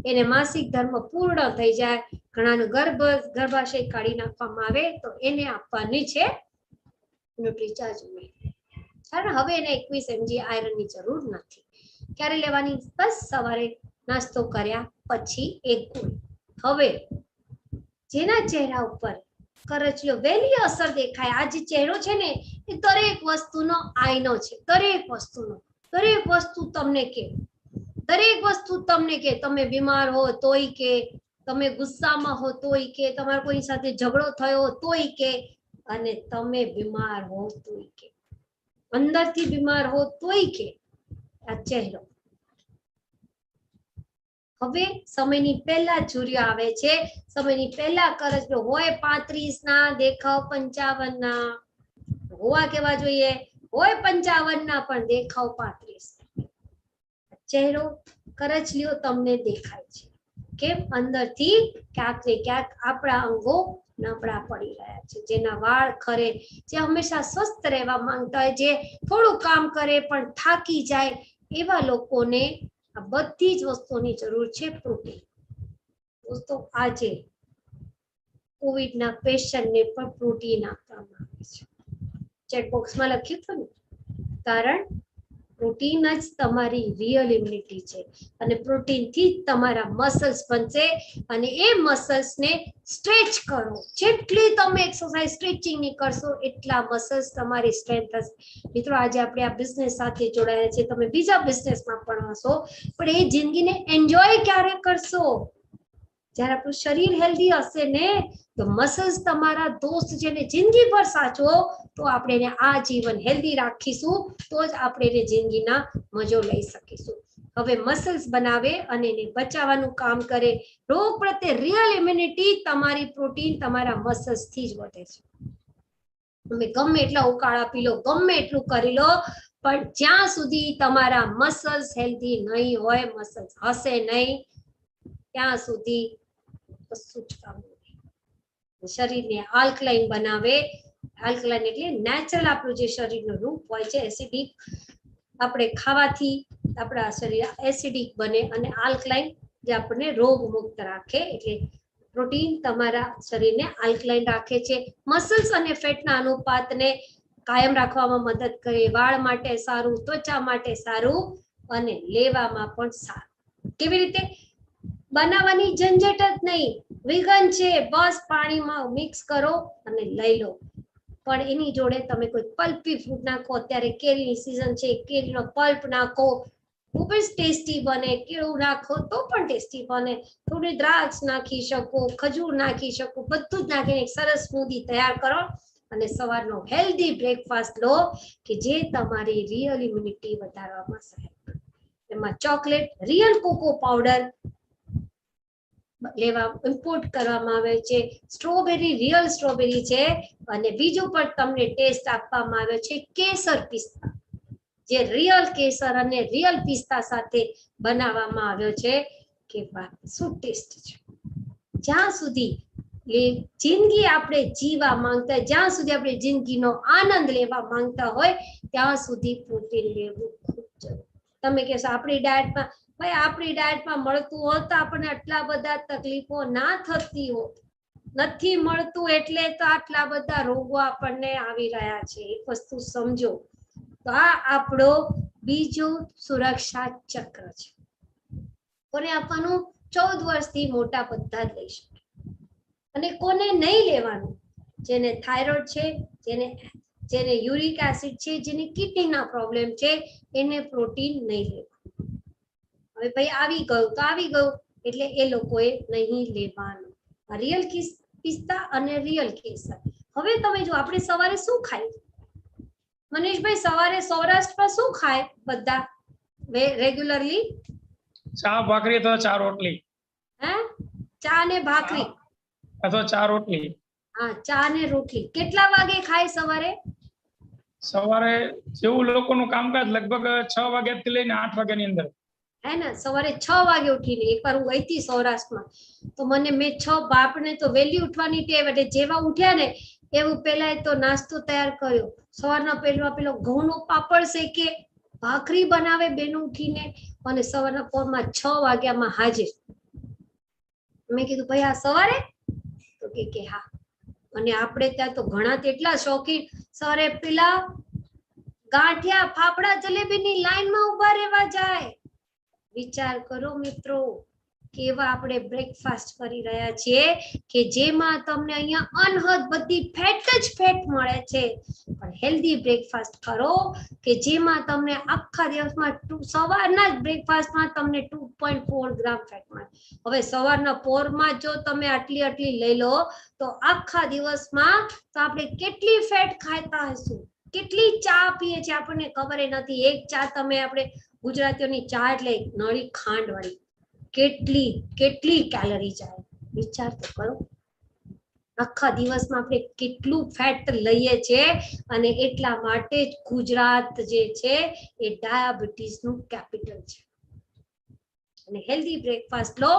એને માસિક ધર્મ પૂર્ણ થઈ જાય, ઘણાનું ગર્ભાશય કાઢી નાખવામાં આવે તો એને આપવાની છે ન્યુટ્રીચાર્જ વુમન. કારણ હવે એને 21 mg આયરનની જરૂર નથી. ક્યારે લેવાની? બસ સવારે નાસ્તો કર્યા પછી 1 ગોળી. હવે જેના ચહેરા ઉપર કરચલીઓ વહેલી અસર દેખાય, આ જે ચહેરો છે ને એ દરેક વસ્તુનો આઈનો છે. દરેક વસ્તુ તમને કે, તમે બીમાર હો તોય કે, તમે ગુસ્સામાં હો તોય કે, તમારે કોઈ સાથે ઝઘડો થયો તોય કે, અને તમે બીમાર હો તોય કે, અંદરથી બીમાર હો તોય કે, આ ચહેરો હવે સમયની પહેલા ચૂર્યો આવે છે, સમયની પહેલા કરચલો હોય 35 ના, દેખાવ 55 ના હોવા કેવા જોઈએ, હોય 55 ના પણ દેખાવ 35. ચહેરો કરચલીઓ તમને દેખાય છે. કેમ? અંદરથી ક્યાંક ને ક્યાંક આપણા અંગો નબળા પડી રહ્યા છે. જેના વાળ ખરે, જે હંમેશા સ્વસ્થ રહેવા માંગતા હોય, જે થોડું કામ કરે પણ થાકી જાય, એવા લોકોને આ બધી જ વસ્તુની જરૂર છે પ્રોટીન. દોસ્તો, આજે કોવિડના પેશન્ટને પણ પ્રોટીન આપવામાં આવે છે. ચેટ બોક્સમાં લખ્યું હતું ને, કારણ પ્રોટીન જ તમારી રિયલ ઇમ્યુનિટી છે. અને પ્રોટીનથી જ તમારા મસલ્સ બનશે, અને એ મસલ્સને સ્ટ્રેચ કરો. જેટલી તમે એક્સરસાઇઝ સ્ટ્રેચિંગ ની કરશો એટલા મસલ્સ તમારી સ્ટ્રેન્થ હશે. મિત્રો, આજે આપણે આ બિઝનેસ સાથે જોડાયા છે, તમે બીજા બિઝનેસમાં પણ હશો, પણ એ જિંદગીને એન્જોય ક્યારે કરશો? જ્યારે આપણું શરીર હેલ્ધી હશે ને, તો મસલ્સ તમારા દોસ્ત છે ને, જિંદગી ભર સાચવો તો આપણે એને આજીવન હેલ્ધી રાખીશું, તો જ આપણે એને જિંદગીના મજો લઈ શકીશું. હવે મસલ્સ બનાવે અને એને બચાવવાનું કામ કરે. રોગ પ્રત્યે રિયલ ઇમ્યુનિટી તમારી પ્રોટીન તમારા મસલ્સ થી જ વધે છે. તમે ગમે એટલા ઉકાળા પી લો, ગમે એટલું કરી લો, પણ જ્યાં સુધી તમારા મસલ્સ હેલ્ધી નહીં હોય, મસલ્સ હશે નહીં, ત્યાં સુધી કશું જ કામ નહીં. શરીરને આલ્કલાઇન બનાવે. આલ્કલાઇન એટલે નેચરલ આપણું જે શરીરનું રૂપ હોય છે, એસિડિક, આપણે ખાવાથી આપણા શરીર એસિડિક બને, અને આલ્કલાઇન જે આપણને રોગ મુક્ત રાખે. એટલે પ્રોટીન તમારા શરીરને આલ્કલાઇન રાખે છે. મસલ્સ અને ફેટના અનુપાતને કાયમ રાખવામાં મદદ કરે. વાળ માટે સારું, ત્વચા માટે સારું, અને લેવામાં પણ સારું. કેવી રીતે? બનાવવાની ઝંઝટ જ નહીં. વિગન છે, બસ પાણીમાં મિક્સ કરો અને લઈ લો. પણ એની જોડે તમે કોઈ પલ્પી ફ્રૂટ નાખો, અત્યારે કેરીની સીઝન છે, કેરીનો પલ્પ નાખો, ખૂબ જ ટેસ્ટી બને. કેળું નાખો તો પણ ટેસ્ટી બને. થોડી દ્રાક્ષ નાખી શકો, ખજૂર નાખી શકો, બધું જ નાખીને એક સરસ સ્મૂધી તૈયાર કરો, અને સવારનો હેલ્ધી બ્રેકફાસ્ટ લો, કે જે તમારી રિયલ ઇમ્યુનિટી વધારવામાં સહાય કરે. એમાં ચોકલેટ, રિયલ કોકો પાવડર લેવા ઇમ્પોર્ટ કરવામાં આવે છે, સ્ટ્રોબેરી રિયલ સ્ટ્રોબેરી છે, અને બીજું પણ તમને ટેસ્ટ આપવામાં આવે છે કેસર પિસ્તા, જે રિયલ કેસર અને રિયલ પિસ્તા સાથે બનાવવામાં આવ્યો છે. કે વાત શું ટેસ્ટ છે! જ્યાં સુધી જિંદગી આપણે જીવા માંગતા હોય, જ્યાં સુધી આપણે જિંદગીનો આનંદ લેવા માંગતા હોય, ત્યાં સુધી પ્રોટીન લેવું ખૂબ જરૂરી. તમે કહેશો આપણી ડાયટમાં, ભાઈ આપણી ડાયટમાં મળતું હોત તો આપણને આટલા બધા તકલીફો ના થતી હોત. નથી મળતું એટલે તો આટલા બધા રોગો આપણને આવી રહ્યા છે. એક વસ્તુ સમજો, તો આ આપણો બીજો સુરક્ષા ચક્ર છે. કોને આપવાનું? 14 વર્ષથી મોટા બધા જ લઈ શકે. અને કોને નહીં લેવાનું? જેને થાઇરોઇડ છે, જેને જેને યુરિક એસિડ છે, જેને કિડનીના પ્રોબ્લેમ છે, એને પ્રોટીન નહીં લેવાનું. હવે ભાઈ આવી ગયું તો આવી ગયું, એટલે એ લોકોએ નહીં લેવાનું. રિયલ પિસ્તા અને રિયલ કેસર. હવે તમે જો આપણે સવારે શું ખાય, મનીષભાઈ સવારે સૌરાષ્ટ્રમાં શું ખાય બધા રેગ્યુલરલી? ચા ભાખરી અથવા ચા રોટલી. હે, ચા ને ભાખરી અથવા ચા રોટલી. હા, ચા ને રોટલી. કેટલા વાગે ખાય સવારે? સવારે જેવું લોકોનું કામકાજ લગભગ 6 વાગ્યાથી લઈને 8 વાગ્યાની અંદર. હે ને, સવારે 6 વાગે ઉઠીને. એકવાર હું ગઈ હતી સૌરાષ્ટ્રમાં, તો મને મેં 6 બાપને તો વહેલી ઉઠવાની ટેવ, એટલે જેવા ઉઠ્યા ને એવું પેલા તો નાસ્તો તૈયાર કર્યો. સવારના પેલો ઘઉંનો પાપડ શેકે, ભાખરી બનાવે બેનો ઉઠીને, અને સવારના પોરમાં 6 વાગ્યામાં હાજર. મેં કીધું ભાઈ આ સવારે? તો કે હા. અને આપણે ત્યાં તો ઘણા તેટલા શોખીન, સવારે પેલા ગાંઠિયા ફાફડા જલેબીની લાઈનમાં ઉભા રહેવા જાય. વિચાર કરો મિત્રો, કેવા આપણે બ્રેકફાસ્ટ કરી રહ્યા છીએ કે જેમાં તમને અહીંયા અનહદ બધી ફેટ જ ફેટ મળે છે. પણ હેલ્ધી બ્રેકફાસ્ટ કરો કે જેમાં તમને આખા દિવસમાં સવારના જ બ્રેકફાસ્ટમાં તમને 2.4 ગ્રામ ફેટ મળે. હવે સવારના પોરમાં જો તમે આટલી લઈ લો તો આખા દિવસમાં તો આપણે કેટલી ફેટ ખાતા હશું, કેટલી ચા પીએ છીએ આપણને ખબર નથી. એક ચા તમે આપણે ગુજરાતીઓની ચા એટલે નળી ખાંડ વાળી, કેટલી કેલરી જાય, વિચાર તો કરો. આખા દિવસમાં આપણે કેટલું ફેટ લઈએ છીએ, અને એટલા માટે જ ગુજરાત જે છે એ ડાયાબિટીસનું કેપિટલ છે. અને હેલ્ધી બ્રેકફાસ્ટ લો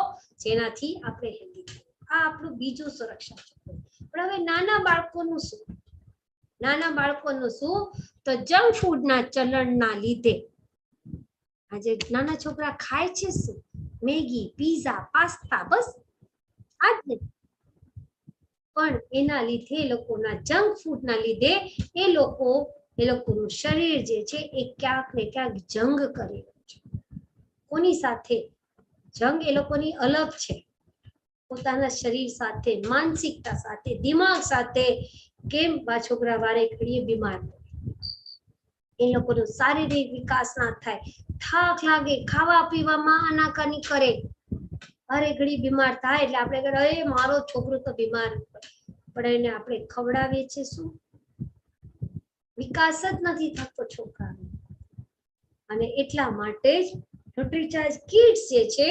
જેનાથી આપણે હેલ્ધી થઈએ. આ આપણું બીજું સુરક્ષા છે. પણ હવે નાના બાળકોનું શું? નાના બાળકોનું શું? તો જંક ફૂડના ચલણના લીધે આજે નાના છોકરા ખાય છે શું? મેગી, પીઝા, પાસ્તા, બસ આ જ નહીં. પણ એના લીધે લોકોના જંક ફૂડના લીધે એ લોકોનું શરીર જે છે એ ક્યાંક ને ક્યાંક જંગ કરી રહ્યું છે. કોની સાથે જંગ? એ લોકોની અલગ છે, પોતાના શરીર સાથે, માનસિકતા સાથે, દિમાગ સાથે. કેમ બા છોકરા વારે ઘડીએ બીમાર પડે, એ લોકોનો શારીરિક વિકાસ ના થાય, થાક લાગે, ખાવા પીવામાં આનાકાની કરે, વારે ઘડી બીમાર થાય. એટલે આપણે કહે અરે મારો છોકરો તો બીમાર પડે, એને આપણે ખવડાવીએ છીએ શું? વિકાસ જ નથી થતો છોકરાનો. અને એટલા માટે જ ન્યુટ્રીચાર્જ કિડ્સ જે છે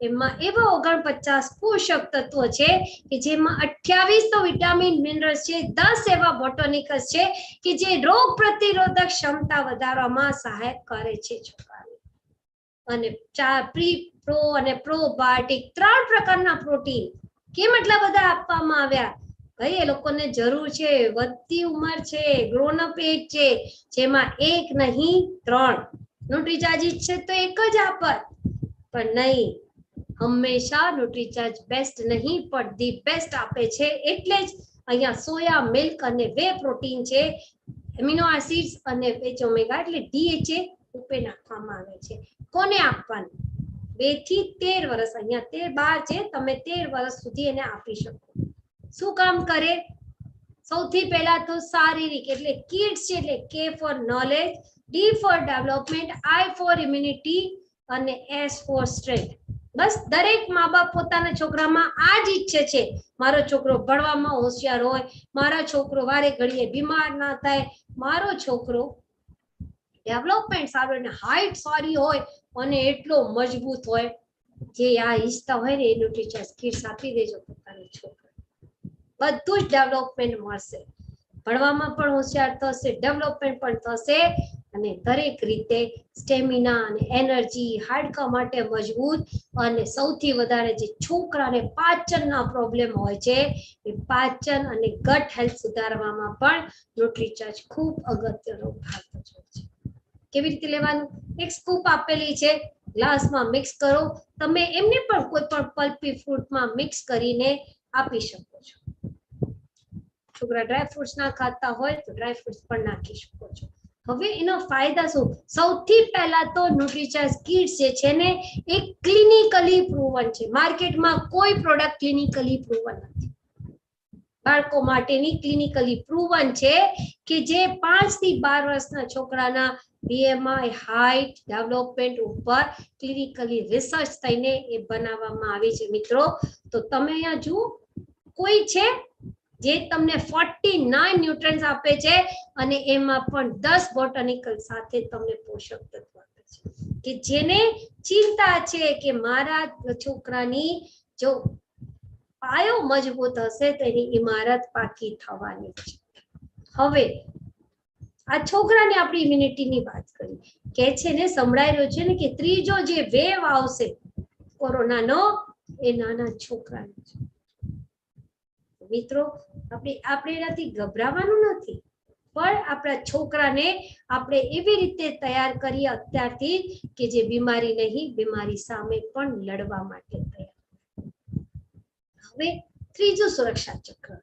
એમાં એવા 49 પોષક તત્વો છે કે જેમાં 28 તો વિટામિન મિનરલ્સ છે, 10 એવા બોટોનિકલ્સ છે કે જે રોગ પ્રતિરોધક ક્ષમતા વધારવામાં સહાય કરે છે છોકરાને. અને પ્રો અને પ્રોબાયોટિક 3 પ્રકારના પ્રોટીન કેમ એટલા બધા આપવામાં આવ્યા? ભાઈ એ લોકોને જરૂર છે, વધતી ઉંમર છે, ગ્રોન અપ એજ છે, જેમાં 1 નહીં 3. ન્યુટ્રીચાર્જ છે તો એક જ આપત, પણ નહીં, હંમેશા ન્યુટ્રીચાર્જ બેસ્ટ નહીં પણ ધી બેસ્ટ આપે છે. એટલે જ અહીંયા સોયા મિલ્ક અને વે પ્રોટીન છે, એમિનો એસિડ્સ અને વેચ ઓમેગા એટલે DHA રૂપે નાખવામાં આવે છે. કોને આપવાનું? 2 થી 13 વર્ષ, અહીંયા 12 છે, તમે 13 વર્ષ સુધી એને આપી શકો. શું કામ કરે? સૌથી પહેલા તો શારીરિક એટલે કિડ્સ છે એટલે K for knowledge, D for development, I for immunity અને S ફોર સ્ટ્રેન્થ. બસ દરેક મા બાપ પોતાના છોકરામાં આ જ ઈચ્છે છે, મારો છોકરો ભણવામાં હોશિયાર હોય, મારો છોકરો વારે ઘડીએ બીમાર ના થાય, મારો છોકરો ડેવલપમેન્ટ સારું અને હાઈટ સારી હોય અને એટલો મજબૂત હોય. જે આ ઈચ્છતા હોય ને એ ન્યુટ્રીચાર્જ કિડ્સ આપી દેજો પોતાના છોકરા, બધું જ ડેવલપમેન્ટ મળશે. ભણવામાં પણ હોશિયાર થશે, ડેવલપમેન્ટ પણ થશે, અને દરેક રીતે સ્ટેમિના અને એનર્જી, હાડકા માટે મજબૂત. અને સૌથી વધારે જે છોકરાને પાચનના પ્રોબ્લેમ હોય છે એ પાચન અને ગટ હેલ્થ સુધારવામાં પણ ન્યુટ્રીચાર્જ ખૂબ અગત્યનો ભાગ ભજવે છે. કેવી રીતે લેવાનું? એક સ્કૂપ આપેલી છે, ગ્લાસમાં મિક્સ કરો. તમે એમને પણ કોઈ પણ પલ્પી ફ્રૂટમાં મિક્સ કરીને આપી શકો છો. છોકરા ડ્રાય ફ્રૂટ્સ ના ખાતા હોય તો ડ્રાય ફ્રૂટ્સ પણ નાખી શકો છો. હવે એનો ફાયદા શું? સૌથી પહેલા તો ન્યુટ્રીચાર્જ કિડ્સ જે છે ને એ ક્લિનિકલી પ્રૂવન છે. માર્કેટમાં કોઈ પ્રોડક્ટ ક્લિનિકલી પ્રૂવન નથી. બાળકો માટેની ક્લિનિકલી પ્રૂવન છે કે જે 5 થી 12 વર્ષના છોકરાના BMI હાઇટ ડેવલપમેન્ટ ઉપર ક્લિનિકલી રિસર્ચ થઈને એ બનાવવામાં આવી છે મિત્રો. તો તમે અહીંયા જુઓ કોઈ છે જે તમને 49 ન્યુટ્રન્સ આપે છે અને એમાં પણ 10 બોટાનિકલ સાથે તમને પોષક તત્વ આપે છે કે જેને ચિંતા છે કે મારા છોકરાની જો પાયો મજબૂત હશે તો એની ઇમારત પાકી થવાની છે. હવે આ છોકરાની આપણી ઇમ્યુનિટીની વાત કરી કે છે ને સંભળાઈ રહ્યો છે ને કે ત્રીજો જે વેવ આવશે કોરોનાનો એ નાના છોકરાનો છે. મિત્રો આપણે એનાથી ગભરાવાનું નથી પણ આપણા છોકરાને આપણે એવી રીતે તૈયાર કરીએ અત્યારથી કે જે બીમારી નહીં બીમારી સામે પણ લડવા માટે તૈયાર. હવે ત્રીજું સુરક્ષા ચક્ર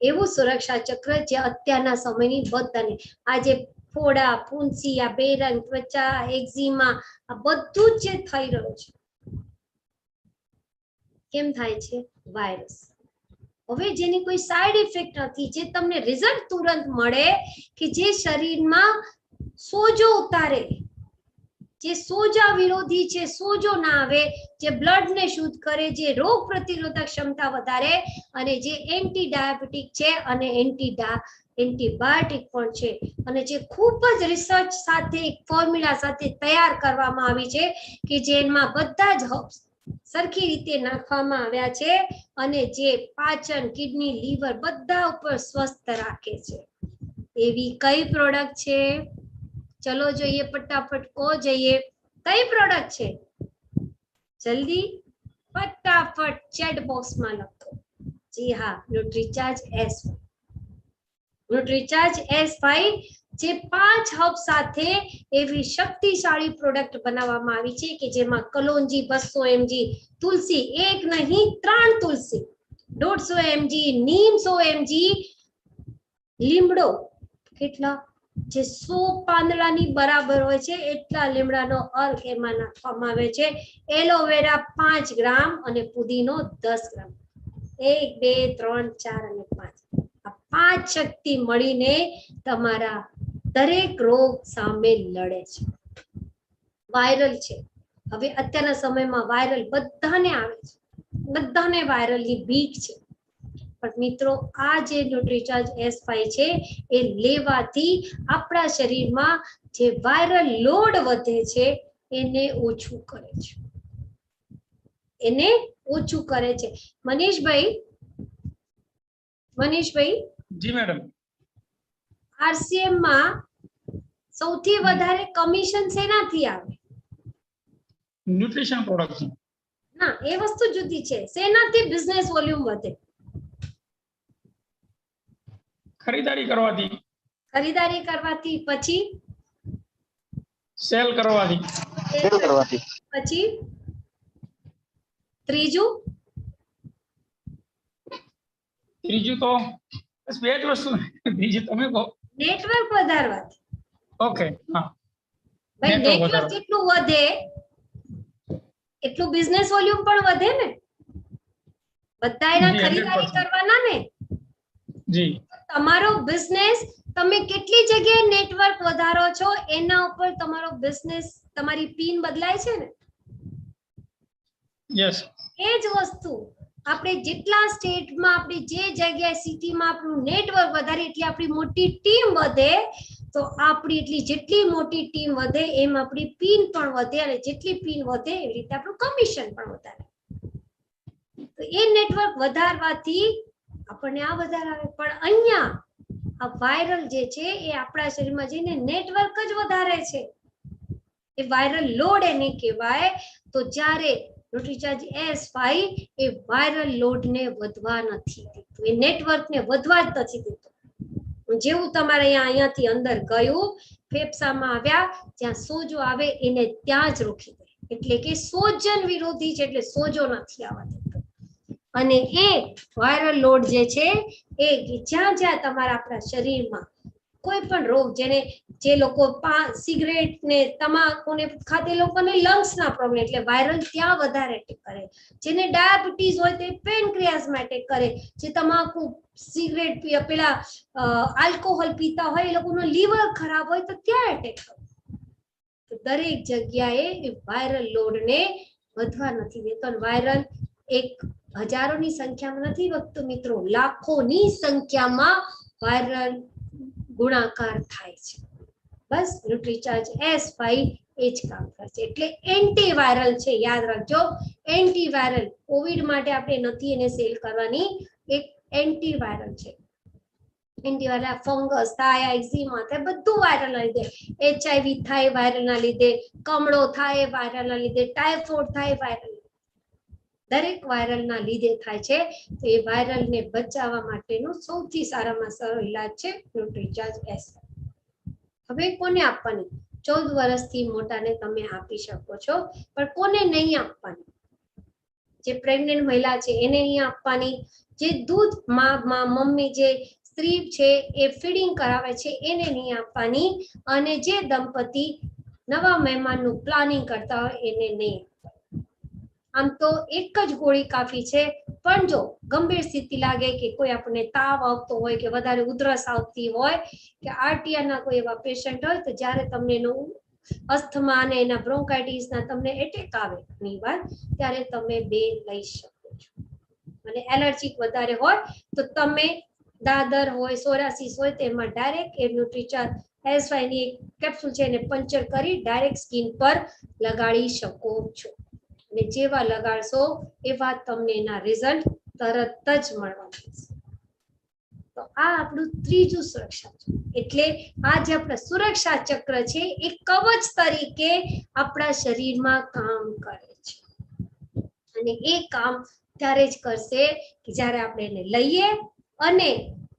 એવું સુરક્ષા ચક્ર જે અત્યારના સમયની બધાને આજે ફોડા ફૂંસી આ બેરંગ ત્વચા એક્ઝીમા આ બધું જ જે થઈ રહ્યું છે કેમ થાય છે? વાયરસ. હવે જેની કોઈ સાઈડ ઇફેક્ટ નથી જે તમને રિઝલ્ટ તુરંત મળે કે જે શરીરમાં સોજો ઉતારે જે સોજા વિરોધી છે સોજો ના આવે જે બ્લડ ને શુદ્ધ કરે જે રોગ પ્રતિરોધક ક્ષમતા વધારે અને જે એન્ટી ડાયાબિટીક છે અને એન્ટીબાયોટિક પણ છે અને જે ખૂબ જ રિસર્ચ સાથે એક ફોર્મ્યુલા સાથે તૈયાર કરવામાં આવી છે કે જેમાં બધા જ હર્બ્સ સરખી રીતે નાખવામાં આવ્યા છે અને જે પાચન કિડની લીવર બધા ઉપર સ્વસ્થ રાખે છે. એવી કઈ પ્રોડક્ટ છે? ચલો જોઈએ ફટાફટ કો જઈએ કઈ પ્રોડક્ટ છે? જલ્દી ફટાફટ ચેટ બોક્સમાં લખો. જી હા, ન્યુટ્રીચાર્જ S5. ન્યુટ્રીચાર્જ S5 જે 5 હબ સાથે એવી શક્તિશાળી પ્રોડક્ટ બનાવવામાં આવી છે કે જેમાં કલોંજી 200 mg તુલસી એક નહીં 3 તુલસી 150 mg નીમ 100 mg લીમડો કેટલા જે 100 પાંદડાની બરાબર હોય છે એટલા લીમડાનો અર્ક એમાં નાખવામાં આવે છે. એલોવેરા 5 ગ્રામ અને પુદીનો 10 ગ્રામ 1 2 3 4 અને 5 આ 5 શક્તિ મળીને તમારા દરેક રોગ સામે લડે છે. વાયરલ છે. હવે અત્યારના સમયમાં વાયરલ બધાને આવે છે બધાને વાયરલની બીક છે પણ મિત્રો આ જે ન્યુટ્રીચાર્જ S5 છે એ લેવાથી આપણા શરીરમાં જે વાયરલ લોડ વધે છે એને ઓછું કરે છે મનીષભાઈ જી મેડમ. RCM માં સૌથી વધારે કમિશન શેનાથી આવે? Nutrition product. ના એ વસ્તુ જુદી છે. શેનાથી બિઝનેસ વોલ્યુમ વધે? ખરીદારી કરવાથી. પછી સેલ કરવાથી. પછી ત્રીજું તો બસ બે જ વસ્તુ. બીજી તમે કહો. નેટવર્ક વધારવાથી. ઓકે હા. ભાઈ નેટવર્ક જેટલું વધે એટલું બિઝનેસ વોલ્યુમ પણ વધે ને. બધા એના ખરીદારી કરવાના ને. જી. તમારો બિઝનેસ તમે કેટલી જગ્યાએ નેટવર્ક વધારો છો એના ઉપર તમારો બિઝનેસ તમારી પિન બદલાય છે ને. યસ. એ જ વસ્તુ આપણે જેટલા સ્ટેટમાં આપણે જે જગ્યાએ સિટીમાં આપણું નેટવર્ક વધારે એટલી આપણી મોટી ટીમ વધે તો આપણી એટલી જેટલી મોટી ટીમ વધે એમ આપણી પિન પણ વધે અને જેટલી પિન વધે એવી રીતે આપણું કમિશન પણ વધારે. તો એ નેટવર્ક વધારવાથી આપણને આ વધારે આવે પણ અહીંયા આ વાયરલ જે છે એ આપણા શરીરમાં જઈને નેટવર્ક જ વધારે છે. એ વાયરલ લોડ એને કહેવાય. તો જ્યારે ન્યુટ્રીચાર્જ S5 એ વાયરલ લોડ ને વધવા નથી દેતું એ નેટવર્ક ને વધવા જ નથી દેતું. જેવું તમારે અહીંયાથી અંદર ગયું ફેફસામાં આવ્યા જ્યાં સોજો આવે એને ત્યાં જ રોકી દે એટલે કે સોજન વિરોધી છે એટલે સોજો નથી આવવા દેતો. અને એ વાયરલ લોડ જે છે એ જ્યાં જ્યાં તમારા આપણા શરીરમાં કોઈ પણ રોગ જે લોકો સિગરેટ ને તમાકુ ને ખાતે લોકોને લંગ્સ ના પ્રોબ્લેમ એટલે વાયરલ ત્યાં વધારે અટેક કરે. જેને ડાયાબિટીસ હોય તે પેનક્રિયાસમાં અટેક કરે. જે તમાકુ સિગરેટ પેલા આલ્કોહોલ પીતા હોય એ લોકોનો લીવર ખરાબ હોય તો ત્યાં અટેક કરે. દરેક જગ્યાએ વાયરલ લોડને વધવા નથી દેતો. વાયરલ એક હજારોની સંખ્યામાં નથી વધતું મિત્રો, લાખોની સંખ્યામાં વાયરલ ગુણાકાર થાય છે. બસ ન્યુટ્રીચાર્જ S5 એ જ કામ કરે છે. એટલે એન્ટીવાયરલ છે, યાદ રાખજો. એન્ટીવાયરલ કોવિડ માટે આપણે નથી એને સેલ કરવાની, એક એન્ટીવાયરલ છે. એન્ટીવાયરલ ફંગસ થાય, એક્ઝિમા થાય, બધું વાયરલ ના લીધે. HIV થાય વાયરલ ના લીધે, કમળો થાય વાયરલ ના લીધે, ટાઇફોઇડ થાય વાયરલ, દરેક વાયરલ ના લીધે થાય છે. તો એ વાયરલ ને બચાવવા માટેનું સૌથી સારામાં સારો ઈલાજ છે ન્યુટ્રીચાર્જ S5. હવે કોને આપવાની? 14 વર્ષથી મોટાને તમે આપી શકો છો, પણ કોને નહીં આપવાની? જે પ્રેગ્નન્ટ મહિલા છે એને નહીં આપવાની. જે દૂધ મમ્મી જે સ્ત્રી છે એ ફીડિંગ કરાવે છે એને નહીં આપવાની. અને જે દંપતી નવા મહેમાનનું પ્લાનિંગ કરતા હોય એને નહીં. આમ તો એક જ ગોળી કાફી છે, પણ જો ગંભીર સ્થિતિ લાગે કે કોઈ આપણને તાવ આવતો હોય કે વધારે ઉધરસ આવતી હોય કે આરટીઆર ના કોઈ એવા પેશન્ટ હોય તો જ્યારે તમને એનું અસ્થમા અને એના બ્રોન્કાઇટિસ ના તમને એટેક આવે ઘણી વાર, ત્યારે તમે 2 લઈ શકો છો. અને એલર્જીક વધારે હોય તો તમે દાદર હોય, સોરાસિસ હોય તેમાં ડાયરેક્ટ એ ન્યુટ્રીચાર્જ S5 ની એક કેપ્સ્યુલ છે એને પંચર કરી ડાયરેક્ટ સ્કિન પર લગાડી શકો છો. અને જેવા લગાડશો એવા તમને એના રિઝલ્ટ તરત જ મળવાના છે. તો આ આપણું ત્રીજું સુરક્ષા ચક્ર. એટલે આ જે આપણા સુરક્ષા ચક્ર છે એ કવચ તરીકે આપણા શરીરમાં કામ કરે છે. અને એ કામ ત્યારે જ કરશે કે જ્યારે આપણે એને લઈએ. અને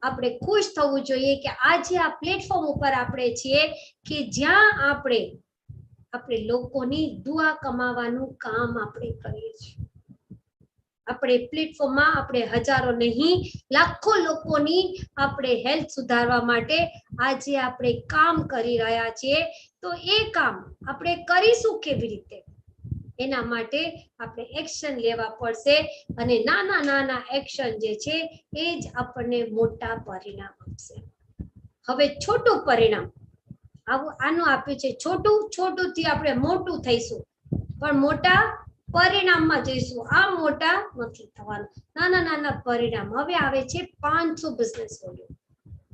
આપણે ખુશ થવું જોઈએ કે આજે આ પ્લેટફોર્મ ઉપર આપણે છીએ કે જ્યાં આપણે લોકોની દુઆ કમાવાનું કામ આપણે કરીએ છીએ. આપણે પ્લેટફોર્મમાં આપણે હજારો નહીં લાખો લોકોની આપણે હેલ્થ સુધારવા માટે આજે આપણે કામ કરી રહ્યા છીએ. તો એ કામ આપણે કરીશું કેવી રીતે? એના માટે આપણે એક્શન લેવા પડશે. અને નાના નાના એક્શન જે છે એ જ આપણને મોટા પરિણામ આપશે. હવે છોટું પરિણામ આનું આપ્યું છે. છોટું થી આપણે મોટું થઈશું, પણ મોટા પરિણામમાં જઈશું. આ મોટા નથી થવાનું, નાના નાના પરિણામ. હવે આવે છે 500 બિઝનેસ વોલ્યુમ.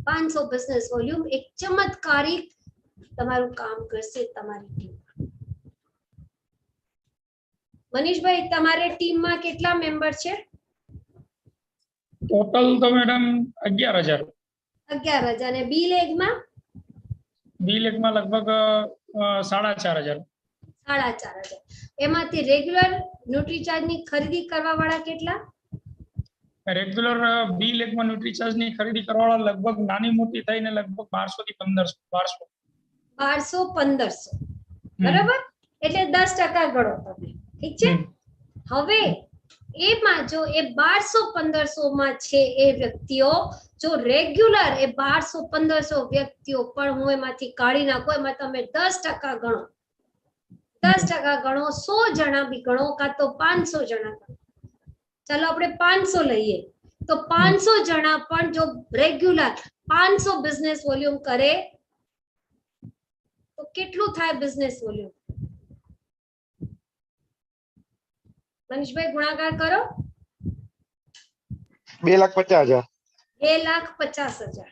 500 બિઝનેસ વોલ્યુમ એક ચમત્કારિક તમારું કામ કરશે તમારી ટીમ. મનીષભાઈ, તમારે ટીમમાં કેટલા મેમ્બર છે? ટોટલ તો મેડમ 11,000. 11,000. અને બી લેગમાં લગભગ 4,500. 4,500. એમાંથી રેગ્યુલર ન્યુટ્રીચાર્જ ની ખરીદી કરવા વાળા કેટલા? રેગ્યુલર બી લેગમાં ન્યુટ્રીચાર્જ ની ખરીદી કરવા વાળા લગભગ નાની મોટી થઈને લગભગ 1200 થી 1500. 1200-1500 બરાબર. એટલે 10% ગણો તમે. ઠીક છે. હવે એમાં જો એ 1200-1500 માં છે એ વ્યક્તિઓ, જો રેગ્યુલર એ 1200-1500 વ્યક્તિઓ પણ હું એમાંથી કાઢી નાખો, એમાં તમે 10% ગણો. 10% ગણો, 100 જણા બી ગણો, કાં તો 500 જણા ગણો. ચાલો આપણે 500 લઈએ તો 500 જણા પણ જો રેગ્યુલર 500 બિઝનેસ વોલ્યુમ કરે તો કેટલું થાય બિઝનેસ વોલ્યુમ? મનીષભાઈ ગુણાકાર કરો. 2,50,000. 2,50,000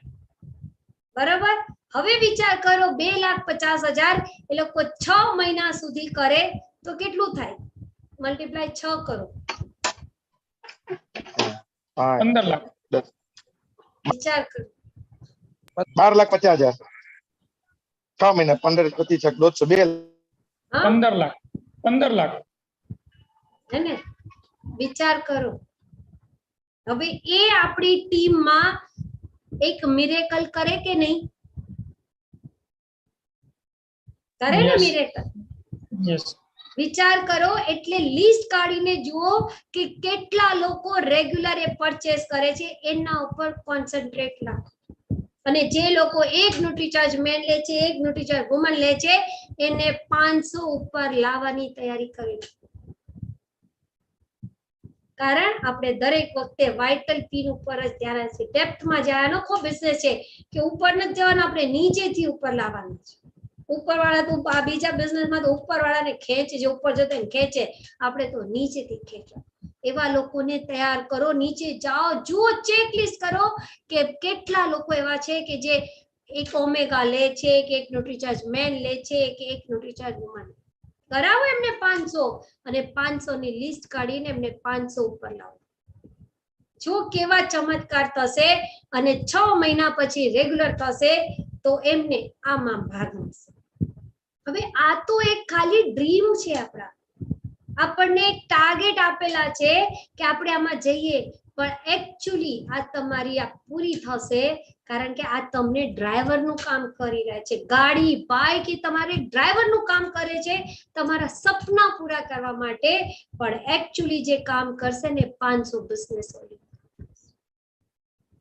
બરાબર. હવે વિચાર કરો 2,50,000 એ લોકો 6 મહિના સુધી કરે તો કેટલું થાય? મલ્ટીપ્લાય 6 કરો. 15 લાખ. વિચાર કરો. 12,50,000. 6 મહિના 15 25 150 2 15 લાખ. હે ને? વિચાર કરો. હવે એ આપણી ટીમમાં એક મિરેકલ કરે કે નહીં? કરે ને મિરેકલ? યસ. વિચાર કરો. એટલે લિસ્ટ કાઢીને જુઓ કે કેટલા લોકો રેગ્યુલર એ પરચેસ કરે છે, એના ઉપર કોન્સન્ટ્રેટ રાખો અને જે લોકો એક ન્યુટ્રીચાર્જ મેન લે છે, એક ન્યુટ્રીચાર્જ વુમન લે છે, એને 500 ઉપર લાવવાની તૈયારી કરી. કારણ આપણે દરેક વખતે વાઇટલ પીન ઉપર જ ધ્યાન આપીએ. ડેપ્થમાં જાય અનોખો બિઝનેસ છે કે ઉપર નથી જવાનું, આપણે નીચેથી ઉપર લાવવાનું છે. ઉપરવાળા તો આ બીજા બિઝનેસમાં તો ઉપરવાળાને ખેંચે, જે ઉપર જતો એને ખેંચે, આપણે તો નીચેથી ખેંચવા. એવા લોકોને તૈયાર કરો, નીચે જાઓ, જુઓ, ચેકલિસ્ટ કરો કે કેટલા લોકો એવા છે કે જે એક ઓમેગા લે છે, કે એક ન્યુટ્રીચાર્જ મેન લે છે, કે એક ન્યુટ્રીચાર્જ વુમન. કરાવો એમને 500 અને 500 ની લિસ્ટ કાઢીને એમને 500 ઉપર લાવો. જો કેવા ચમત્કાર થશે અને 6 મહિના પછી રેગ્યુલર થશે તો એમને આમાં ભાગ મળશે. હવે આ તો એક ખાલી ડ્રીમ છે આપણા. આપણને એક ટાર્ગેટ આપેલા છે કે આપણે આમાં જઈએ, પણ એકચ્યુઅલી આ તમારી આ પૂરી થશે કારણ કે આ તમને ડ્રાઈવરનું કામ કરી રહ્યા છે. ગાડી, બાઇક એ તમારે ડ્રાઈવરનું કામ કરે છે તમારા સપના પૂરા કરવા માટે, પણ એકચ્યુઅલી જે કામ કરશે ને 500 business owner.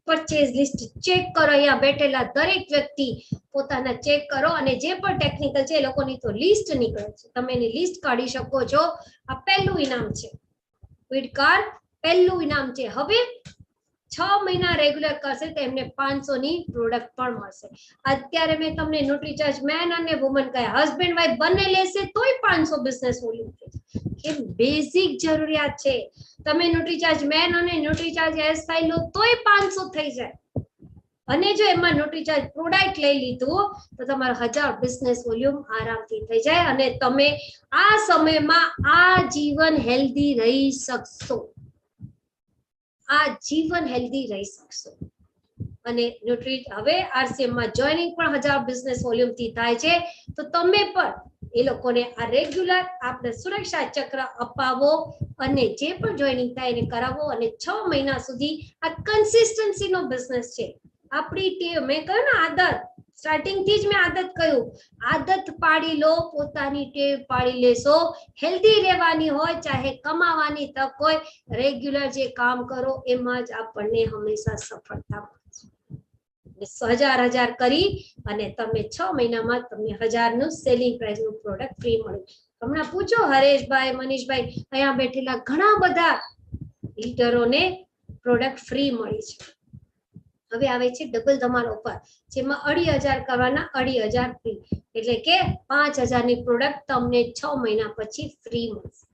Purchase list check કરો, અહીંયા બેઠેલા દરેક વ્યક્તિ પોતાના ચેક કરો અને જે પણ ટેકનિકલ છે એ લોકોની તો લિસ્ટ નીકળે છે, તમે એની લિસ્ટ કાઢી શકો છો. આ પહેલું ઇનામ છે, ક્વિડ કાર્ડ પહેલું ઇનામ છે. હવે 6 મહિના રેગ્યુલર કરશે તો એમને 500 ની પ્રોડક્ટ પણ મળશે. અત્યારે મેં તમને ન્યુટ્રીચાર્જ મેન અને વુમન કહ્યા, હસબન્ડ વાઇફ બંને લેશે તોય 500 બિઝનેસ વોલ્યુમ છે. કે બેઝિક જરૂરિયાત છે. તમે ન્યુટ્રીચાર્જ મેન અને ન્યુટ્રીચાર્જ એસઆઈ લો તોય 500 થઈ જાય. અને જો એમાં ન્યુટ્રીચાર્જ પ્રોડક્ટ લઈ લીધું તો તમારો 1000 બિઝનેસ વોલ્યુમ આરામથી થઈ જાય અને તમે આ સમયમાં આજીવન હેલ્ધી રહી શકશો. આજીવન હેલ્ધી રહી શકશો. અને હવે આરસીએમ માં જોઈનિંગ પણ 1000 બિઝનેસ વોલ્યુમ થી થાય છે. તો તમે પણ એ લોકોને આ રેગ્યુલર આપણે સુરક્ષા ચક્ર અપાવો અને જે પણ જોઈનિંગ થાય એને કરાવો અને 6 મહિના સુધી આ કન્સિસ્ટન્સી નો બિઝનેસ છે. આપણી ટેવ, મેં કહ્યું ને આદત, સ્ટાર્ટિંગ થી જ મેં આદત કહ્યું, આદત પાડી લો, પોતાની ટેવ પાડી લેશો. હેલ્ધી રહેવાની હોય, ચાહે કમાવાની તક હોય, રેગ્યુલર જે કામ કરો એમાં જ આપણને હંમેશા સફળતા મળશે. 1000 કરી અને તમે 6 મહિનામાં તમને 1000 નું સેલિંગ પ્રાઇસ નું પ્રોડક્ટ ફ્રી મળે. હમણાં પૂછો હરેશભાઈ, મનીષભાઈ, અહીંયા બેઠેલા ઘણા બધા લીડરોને પ્રોડક્ટ ફ્રી મળી છે. હવે આવે છે ડબલ ધમાલ ઓફર, જેમાં 2500 કરવાના 2500 ફ્રી, એટલે કે 5000 ની પ્રોડક્ટ તમને 6 મહિના પછી ફ્રી મળશે.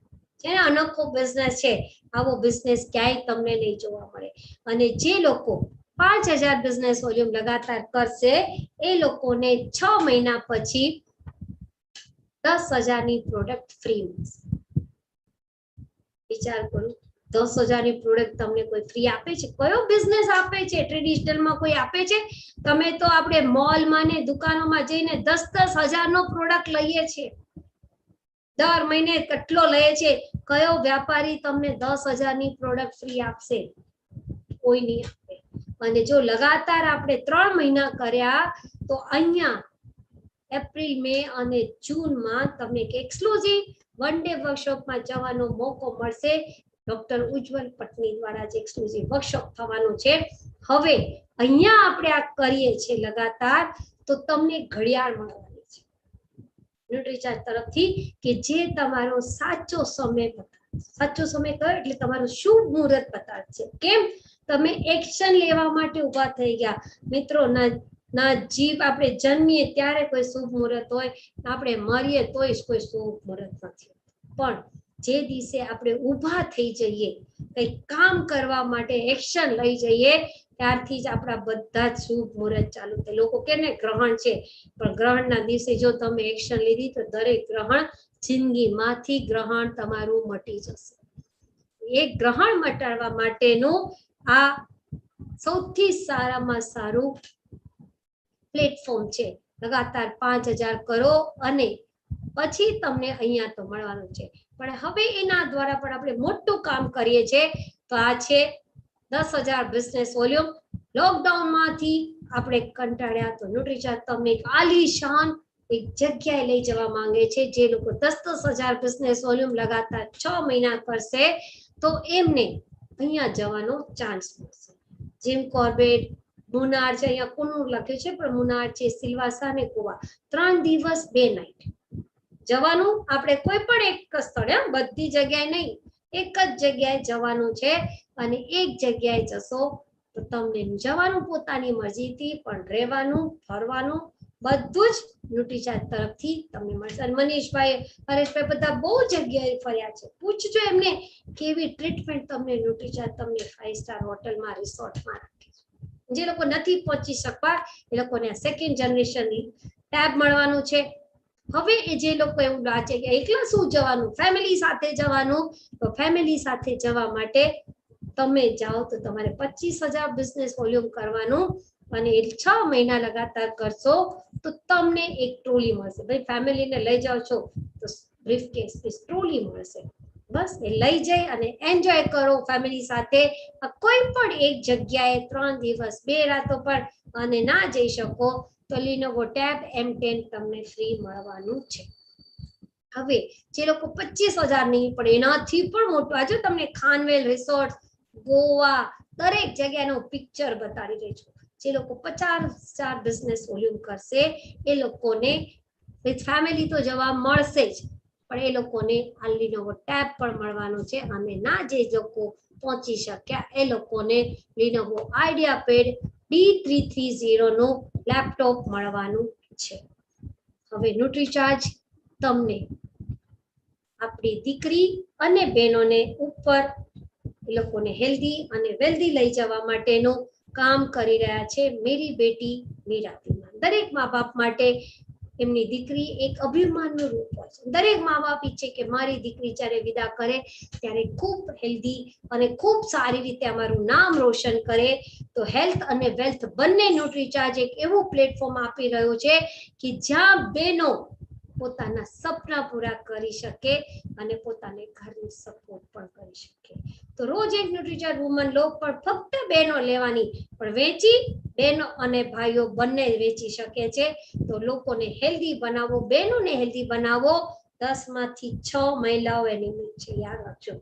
છે ને અનોખો બિઝનેસ છે. આવો બિઝનેસ ક્યાંય તમને નહીં જોવા મળે. અને જે લોકો 5000 બિઝનેસ વોલ્યુમ લગાતાર કરશે એ લોકોને 6 મહિના પછી 10000 ની પ્રોડક્ટ ફ્રી મળશે. વિચાર કરો, 10000 ની પ્રોડક્ટ તમને કોઈ ફ્રી આપે છે? કયો બિઝનેસ આપે છે? ટ્રેડિશનલ માં કોઈ આપે છે? તમે તો આપણે મોલમાં ને દુકાનોમાં જઈને 10,000 નો પ્રોડક્ટ લઈએ છીએ. દર મહિને કેટલો લઈએ છે? કયો વ્યાપારી તમને 10000 ની પ્રોડક્ટ ફ્રી આપશે? કોઈ નહીં આપે. અને જો લગાતાર આપણે 3 મહિના કર્યા તો અહીંયા એપ્રિલ, મે અને જૂનમાં તમને એક એક્સક્લુઝિવ વન ડે વર્કશોપમાં જવાનો મોકો મળશે. ડોક્ટર ઉજ્જવલ પટની દ્વારા જે એક્સક્લુઝિવ વર્કશોપ થવાનું છે. હવે અહીંયા આપણે આ કરીએ છીએ લગાતાર, તો તમને ઘડિયાળ મળવાની છે ન્યુટ્રીચાર્જ તરફથી કે જે તમારો સાચો સમય બતાવે. સાચો સમય કયો? એટલે તમારું શુભ મુહૂર્ત બતાવે છે. કેમ? તમે એક્શન લેવા માટે ઉભા થઈ ગયા. મિત્રો, ના જીવ આપણે જન્મીએ ત્યારે કોઈ શુભ મુહૂર્ત હોય, આપણે મરીએ તોય કોઈ શુભ મુહૂર્ત નથી. પણ જે દિવસે આપણે ઊભા થઈ જઈએ, કંઈક કામ કરવા માટે એક્શન લઈ જઈએ, ત્યારથી જ આપણા બધા જ શુભ મુહૂર્ત ચાલુ થાય. લોકો કે ને ગ્રહણ છે, પણ ગ્રહણના દિવસે જો તમે એક્શન લીધી તો દરેક ગ્રહણ જિંદગીમાંથી ગ્રહણ તમારું મટી જશે. એ ગ્રહણ મટાડવા માટેનું આ સૌથી સારામાં સારું પ્લેટફોર્મ છે. લગાતાર 5000 કરો અને પછી તમને અહીંયા તો મળવાનું છે. પણ હવે એના દ્વારા પણ આપણે મોટું કામ કરીએ છીએ. તો આ છે 10000 બિઝનેસ વોલ્યુમ. લોકડાઉનમાંથી આપણે કંટાળ્યા તો ન્યુટ્રીચાર્જ તમને એક આલીશાન એક જગ્યાએ લઈ જવા માંગે છે. જે લોકો 10,000 બિઝનેસ વોલ્યુમ લગાતાર 6 મહિના કરશે તો એમને અહીંયા જવાનો ચાન્સ મળશે. જીમ કોર્બેટ, મુનાર છે, અહીંયા કુન્નૂર લખ્યું છે પણ મુનાર છે, સિલવાસા અને ગોવા 3 દિવસ 2 નાઈટ જવાનું. આપણે કોઈ પણ એક સ્થળે, બધી જગ્યાએ નહીં, એક જ જગ્યાએ જવાનું છે અને એક જગ્યાએ જશો તો તમને જવાનું પોતાની મરજીથી, પણ રહેવાનું, ફરવાનું બધું જ ન્યુટ્રીચાર્જ તરફથી તમને મળશે. અને મનીષભાઈ, હરેશભાઈ બધા બહુ જગ્યાએ ફર્યા છે. પૂછજો એમને કેવી ટ્રીટમેન્ટ તમને ન્યુટ્રીચાર્જ તમને 5 સ્ટાર હોટલમાં, રિસોર્ટમાં રાખે છે. જે લોકો નથી પહોંચી શકવા એ લોકોને આ સેકન્ડ જનરેશન ટેબ મળવાનું છે. હવે એ જે લોકો એવું લાગે કે એકલા શું જવાનું, ફેમિલી સાથે જવાનું, તો ફેમિલી સાથે જવા માટે તમે જાઓ તો તમારે 25,000 બિઝનેસ વોલ્યુમ કરવાનું અને 6 મહિના લગાતાર કરશો તો તમને એક ટ્રોલી મળશે. ભાઈ ફેમિલીને લઈ જાઓ છો તો બ્રીફકેસ ટ્રોલી મળશે. બસ એ લઈ જઈ અને એન્જોય કરો ફેમિલી સાથે કોઈ પણ એક જગ્યાએ 3 દિવસ 2 રાતો પર, અને ના જઈ શકો તો Lenovo Tab M10 તમને ફ્રી મળવાનું છે. હવે જે લોકો 25,000 નહીં પણ એનાથી પણ મોટું, આજે તમને ખાનવેલ રિસોર્ટ, ગોવા દરેક જગ્યાનો પિક્ચર બતાવી રહી છું. જે લોકો 50,000 બિઝનેસ વોલ્યુમ કરશે એ લોકોને વિથ ફેમિલી તો જવા મળશે જ, પણ એ લોકોને આ Lenovo Tab પણ મળવાનું છે. અને ના જે લોકો પહોંચી શક્યા એ લોકોને Lenovo IdeaPad D330 નું લેપટોપ મળવાનું છે. હવે ન્યુટ્રીચાર્જ તમને આપણી દીકરી અને બહેનોને ઉપર એ લોકોને હેલ્ધી અને વેલ્ધી લઈ જવા માટેનું કામ કરી રહ્યા છે. મેરી બેટી મેરા દીવાન. દરેક મા બાપ માટે એમની દીકરી એક અભિમાનનું રૂપ હોય છે. દરેક મા બાપ ઈચ્છે કે મારી દીકરી જ્યારે વિદા કરે ત્યારે ખૂબ હેલ્ધી અને ખૂબ સારી રીતે અમારું નામ રોશન કરે. તો હેલ્થ અને વેલ્થ બંને ન્યુટ્રીચાર્જ એક એવું પ્લેટફોર્મ આપી રહ્યું છે કે જ્યાં બહેનો પોતાના સપના પૂરા કરી શકે અને પોતાને ઘરનું સપોર્ટ પણ કરી શકે. તો રોજ એક ન્યુટ્રીચાર્જ વુમન લો, પણ ફક્ત બહેનો લેવાની, પણ વેચી બહેનો અને ભાઈઓ બંને વેચી શકે છે. તો લોકોને હેલ્ધી બનાવો, બહેનોને હેલ્ધી બનાવો. 10 માંથી 6 મહિલાઓ એની છે, યાદ રાખજો.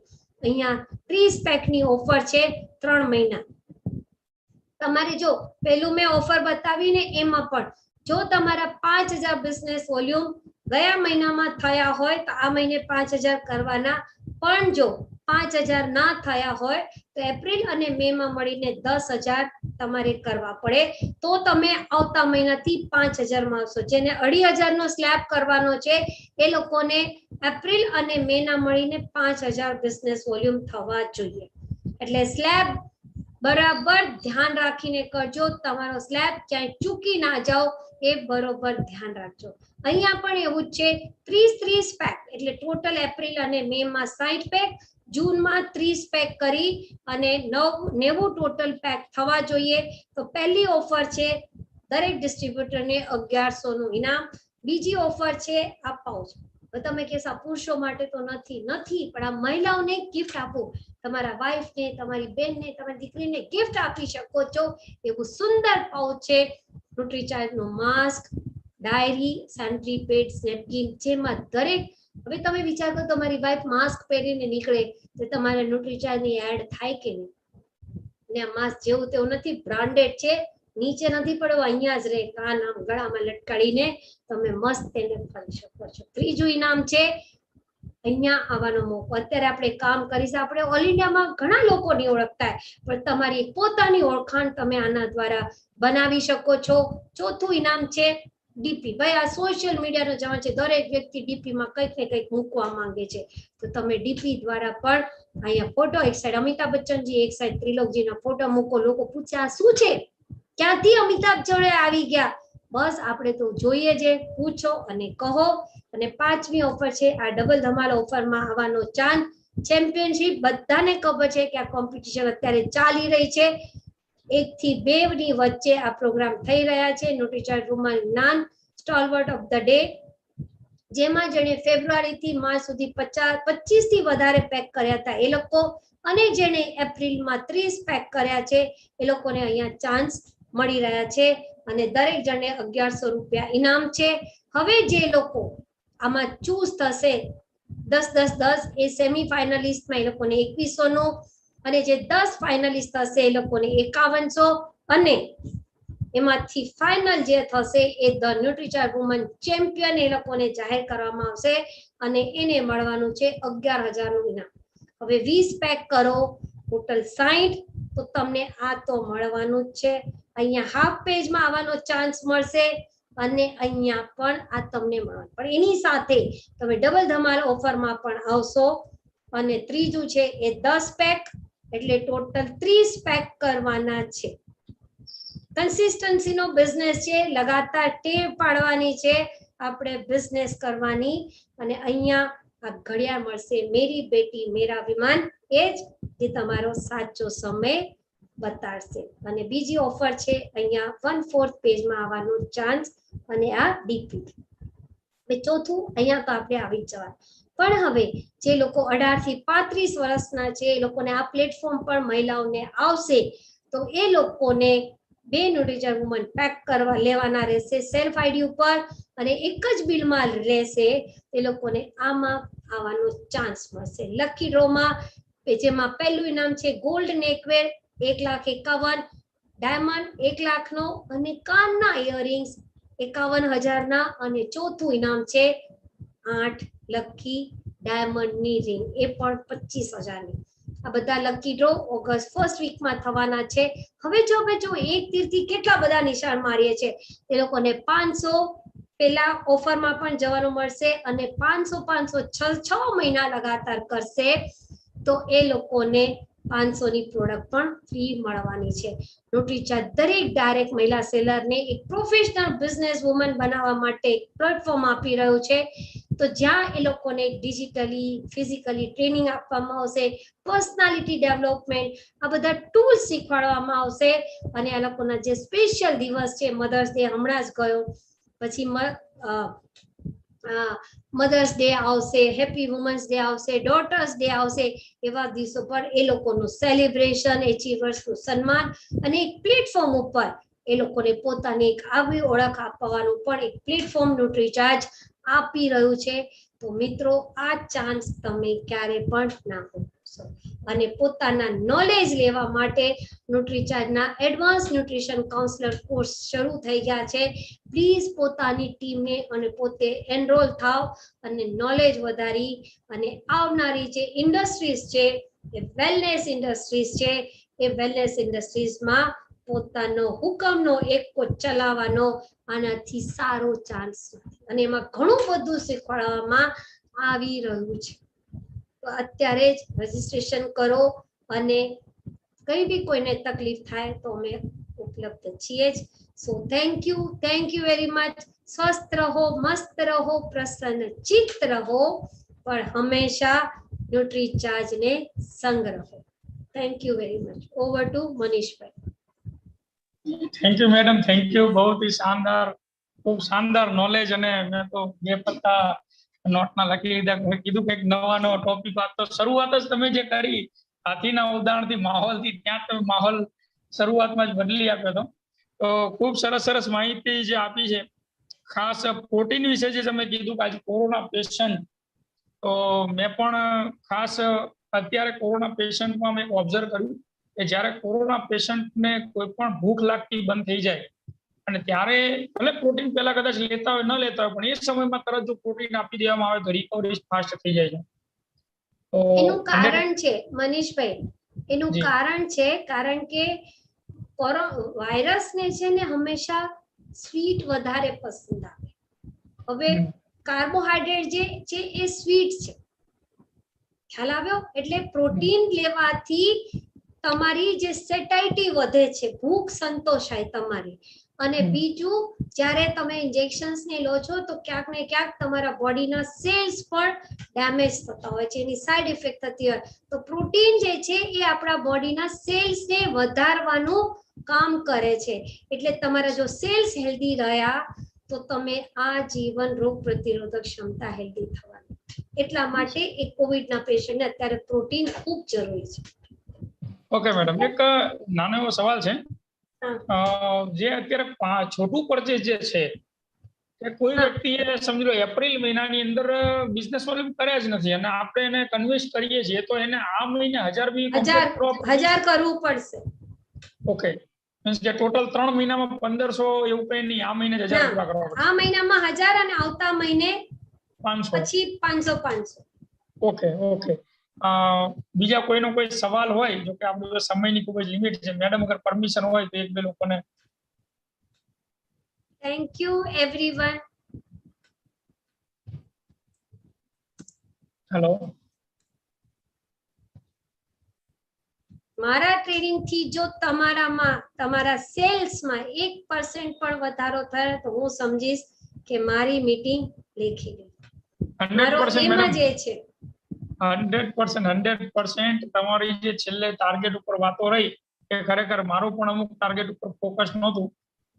અહીંયા 30 પેકની ઓફર છે 3 મહિના. તમારે જો પેલું મેં ઓફર બતાવીને એમાં પણ જો તમારા 5,000 બિઝનેસ વોલ્યુમ ગયા મહિનામાં થયા હોય તો આ મહિને 5,000 કરવાના, પણ જો 5,000 ના થયા હોય તો એપ્રિલ અને મે માં મળીને 10,000 તમારે કરવા પડે. તો તમે આવતા મહિનાથી 5,000 માં આવશો. જેને 2,500 નો સ્લેબ કરવાનો છે એ લોકોને એપ્રિલ અને મે ના મળીને 5,000 બિઝનેસ વોલ્યુમ થવા જોઈએ. એટલે સ્લેબ બરાબર ધ્યાન રાખીને કરજો. તમારો સ્લેબ ક્યાંય ચૂકી ના જાઓ એ બરોબર ધ્યાન રાખજો. અહીંયા પણ એવું જ છે, 30 પેક એટલે ટોટલ એપ્રિલ અને મે માં 60 પેક, જૂનમાં 30 પેક કરી અને 90 ટોટલ પેક થવા જોઈએ. તો પહેલી ઓફર છે દરેક ડિસ્ટ્રીબ્યુટરને 1100 નું ઇનામ. બીજી ઓફર છે આ પાઉચ. તમે કહેશો પુરુષો માટે તો નથી, પણ આ મહિલાઓને ગિફ્ટ આપો. તમારા વાઈફને, તમારી બેનને, તમારી દીકરીને ગિફ્ટ આપી શકો છો એવું સુંદર પાઉચ છે. ન્યુટ્રીચાર્જ નું mask, diary, sanitary pads, napkin, જેમાં દરેક. હવે તમે વિચાર કરો તમારી વાઈફ માસ્ક પહેરીને નીકળે તો તમારા ન્યુટ્રીચાર્જ ની એડ થાય કે નહીં? ને આ માસ્ક જેવું તેવું નથી, બ્રાન્ડેડ છે, નીચે નથી પડવો, અહીંયા જ રહે, કાન આમ ગળામાં લટકાડીને તમે મસ્ત તેને ફરી શકો છો. ત્રીજું ઇનામ છે અહીંયા આવવાનો મોકો. અત્યારે આપણે કામ કરીશું, આપણે ઓલ ઇન્ડિયામાં ઘણા લોકોની ઓળખતા પણ તમારી પોતાની ઓળખાણ તમે આના દ્વારા બનાવી શકો છો. ચોથું ઇનામ છે ડીપી. ભાઈ આ સોશિયલ મીડિયાનો જમાનો છે, દરેક વ્યક્તિ ડીપી માં કંઈક ને કંઈક મૂકવા માંગે છે. તો તમે ડીપી દ્વારા પણ અહીંયા ફોટો, એક સાઈડ અમિતાભ બચ્ચનજી, એક સાઈડ ત્રિલોકજીના ફોટો મૂકો. લોકો પૂછે આ શું છે, ક્યાંથી અમિતાભ જોડે આવી ગયા? બસ આપણે તો જોઈએ છે, પૂછો અને કહો. અને 5મી ઓફર છે આ ડબલ ધમાલ ઓફરમાં આવવાનો ચાન્સ. ચેમ્પિયનશિપ બધાને ખબર છે કે આ કોમ્પિટિશન અત્યારે ચાલી રહી છે. 1 થી 2 ની વચ્ચે આ પ્રોગ્રામ થઈ રહ્યા છે. ન્યુટ્રીચાર્જ વુમન નાન સ્ટોલવર્ટ ઓફ ધ ડે, જેમાં જેણે ફેબ્રુઆરી થી માર્ચ સુધી 25 થી વધારે પેક કર્યા હતા એ લોકો, અને જેણે એપ્રિલમાં 30 પેક કર્યા છે એ લોકોને અહીંયા ચાન્સ મળી રહ્યા છે. અને દરેક જણને 1100 રૂપિયા ઇનામ છે. હવે જે લોકો આમાં ચૂઝ થશે 10 એ સેમી ફાઇનલિસ્ટમાં એ લોકોને 2100 નું, અને જે 10 ફાઇનલિસ્ટ થશે એ લોકોને 5100, અને એમાંથી ફાઇનલ જે થશે એ ધ ન્યુટ્રીચાર્જ વુમન ચેમ્પિયન એ લોકોને જાહેર કરવામાં આવશે અને એને મળવાનું છે 11,000 નું ઇનામ. હવે 20 પેક કરો, ટોટલ 60, તો તમને આ તો મળવાનું જ છે. અહીંયા હાફ પેજમાં આવવાનો ચાન્સ મળશે અને અહીંયા પણ આ તમને મળવાનું, પણ એની સાથે તમે ડબલ ધમાલ ઓફરમાં પણ આવશો. અને ત્રીજું છે એ 10 પેક, એટલે ટોટલ 30 પેક કરવાના છે. કન્સિસ્ટન્સી નો બિઝનેસ છે, લગાતાર ટેવ પાડવાની છે આપણે બિઝનેસ કરવાની. અને અહીંયા આ ઘડિયાળ મળશે મેરી બેટી મેરા વિમાન, એ જ જે તમારો સાચો સમય બતાડશે. અને બીજી ઓફર છે અહીંયા 1/4 પેજમાં આવવાનો ચાન્સ અને આ ડીપી. ચોથું અહીંયા તો આપણે આવી જવા, પણ હવે જે લોકો 18 થી 35 વર્ષના છે એ લોકોને આ પ્લેટફોર્મ પર મહિલાઓને આવશે, તો એ લોકોને 2 ન્યુટ્રીચાર્જ વુમન પેક કરવા લેવાના રહેશે સેલ્ફ આઈડી ઉપર, અને એક જ બિલમાં રહેશે. એ લોકોને આમાં આવવાનો ચાન્સ મળશે લકી ડ્રોમાં, જેમાં પહેલું ઇનામ છે ગોલ્ડ નેકવેર 1,51,000, ડાયમંડ 1 લાખનો અને કાનના ઇયરિંગ્સ 51,000 ના, અને ચોથું ઇનામ છે 8 લકી ડાયમંડની રિંગ, એ પણ 25,000 ની. આ બધા લકી ડ્રો ઓગસ્ટ ફર્સ્ટ વીકમાં થવાના છે. હવે જો એક તીરથી કેટલા બધા નિશાન મારીએ છે, એ લોકોને 500 પેલા ઓફરમાં પણ જવાનું મળશે અને 500 6 મહિના લગાતાર કરશે તો એ લોકોને 500 ની પ્રોડક્ટ પણ ફ્રી મળવાની છે. ન્યુટ્રીચાર્જ દરેક ડાયરેક્ટ મહિલા સેલરને એક પ્રોફેશનલ બિઝનેસ વુમન બનાવવા માટે એક પ્લેટફોર્મ આપી રહ્યું છે. તો જ્યાં એ લોકોને ડિજિટલી ફિઝિકલી ટ્રેનિંગ આપવામાં આવશે, પર્સનાલિટી ડેવલપમેન્ટ, આ બધા ટૂલ્સ શીખવાડવામાં આવશે. અને આ લોકોના જે સ્પેશિયલ દિવસ છે, મધર્સ ડે હમણાં જ ગયો, પછી મધર્સ ડે આવશે, હેપી વુમન્સ ડે આવશે, ડોટર્સ ડે આવશે, એવા દિવસો પર એ લોકોનું સેલિબ્રેશન, એચીવર્સનું સન્માન અને એક પ્લેટફોર્મ ઉપર એ લોકોને પોતાની એક આવી ઓળખ આપવાનું પણ એક પ્લેટફોર્મ ન્યુટ્રીચાર્જ આપી રહ્યું છે. તો મિત્રો, આ ચાન્સ તમે ક્યારે પણ ના ભૂલશો. અને પોતાના નોલેજ લેવા માટે ન્યુટ્રીચાર્જના એડવાન્સ ન્યુટ્રિશન કાઉન્સલર કોર્સ શરૂ થઈ ગયા છે. પ્લીઝ પોતાની ટીમને અને પોતે એનરોલ થાવ અને નોલેજ વધારી, અને આવનારી જે ઇન્ડસ્ટ્રીઝ છે એ વેલનેસ ઇન્ડસ્ટ્રીઝ છે, એ વેલનેસ ઇન્ડસ્ટ્રીઝમાં પોતાનો હુકમનો એક ચલાવવાનો આનાથી સારો ચાન્સ નથી. અને એમાં ઘણું બધું શીખવાડવામાં આવી રહ્યું છે. તો અત્યારે જ રજીસ્ટ્રેશન કરો, અને કઈ બી કોઈને તકલીફ થાય તો અમે ઉપલબ્ધ છીએ જ. So thank you very much. સ્વસ્થ રહો, મસ્ત રહો, પ્રસન્ન ચિત્ત રહો, પણ હંમેશા ન્યુટ્રીચાર્જ ને સંગ રહો. Thank you very much. Over to Manishbhai. Thank you madam, thank you. बहुत ही शानदार, ખૂબ શાનદાર નોલેજ. અને મેં તો 2 પત્તા નોટના લખી લીધા. કીધું કે નવો ટોપિક વાત, તો શરૂઆત જ તમે જે કરી હાથીના ઉદાહરણથી, માહોલથી, ત્યાં તમે માહોલ શરૂઆતમાં જ બદલી આપ્યો હતો. તો ખૂબ સરસ માહિતી જે આપી છે. ખાસ પ્રોટીન વિશે જે તમે કીધું કે આજે કોરોના પેશન્ટ, તો મેં પણ ખાસ અત્યારે કોરોના પેશન્ટમાં મેં ઓબ્ઝર્વ કર્યું કે જ્યારે કોરોના પેશન્ટને કોઈ પણ ભૂખ લાગતી બંધ થઈ જાય, અને ત્યારે ભલે પ્રોટીન પહેલા કદાચ લેતા હોય ન લેતા હોય, પણ એ સમયમાં તરત જો પ્રોટીન આપી દેવામાં આવે તો રિકવરી ફાસ્ટ થઈ જાય છે. એનું કારણ છે મનીષભાઈ, એનું કારણ છે, કારણ કે વાયરસ ને છે ને હંમેશા સ્વીટ વધારે પસંદ આવે. હવે કાર્બોહાઈડ્રેટ જે છે એ સ્વીટ છે, ખ્યાલ આવ્યો? એટલે પ્રોટીન લેવાથી તમારી જે સેટાઇટી વધે છે, ભૂખ સંતોષાય તમારી. અને બીજું, જ્યારે તમે ઇન્જેક્શન્સ ને લો છો તો ક્યાંક ને ક્યાંક તમારા બોડીના સેલ્સ પણ ડેમેજ થતા હોય છે, એની સાઈડ ઇફેક્ટ થતી હોય. તો પ્રોટીન જે છે એ આપણા બોડીના સેલ્સને વધારવાનું કામ કરે છે. એટલે તમારા જો સેલ્સ હેલ્ધી રહ્યા તો તમે આ જીવન રોગ પ્રતિરોધક ક્ષમતા હેલ્ધી થવાની. એટલા માટે એક કોવિડના પેશન્ટને અત્યારે પ્રોટીન ખૂબ જરૂરી છે. ઓકે મેડમ, એક નાનો એવો સવાલ છે. જે અત્યારે છોટું પરચેસ જે છે, એ કોઈ વ્યક્તિએ સમજી લો એપ્રિલ મહિનાની અંદર બિઝનેસ કર્યા જ નથી, અને આપણે એને કન્વિન્સ કરીએ છીએ, તો એને આ મહિને 1000 કરવું પડશે. ઓકે, મીન્સ કે ટોટલ 3 મહિનામાં 1500 એવું કઈ નહીં, આ મહિને જ 1000 પૂરા કરવા પડશે. આ મહિનામાં 1000 અને આવતા મહિને 500. પછી 500. Okay okay. બીજા કોઈનો કોઈ સવાલ હોય, જો કે આપણું સમયની ખૂબ જ લિમિટ છે, મેડમ અગર પરમિશન હોય તો એક બે લોકોને. Thank you everyone. હેલો. મારા ટ્રેનિંગ થી જો તમારા સેલ્સમાં 1% પણ વધારો થાય તો હું સમજીશ કે મારી મીટિંગ લેખી ગઈ. મારો 100% એમ જ એ છે. 100% તમારી જે છેલ્લે ટાર્ગેટ ઉપર વાતો રહી કે ખરેખર મારું પણ અમુક ટાર્ગેટ ઉપર ફોકસ નહોતું,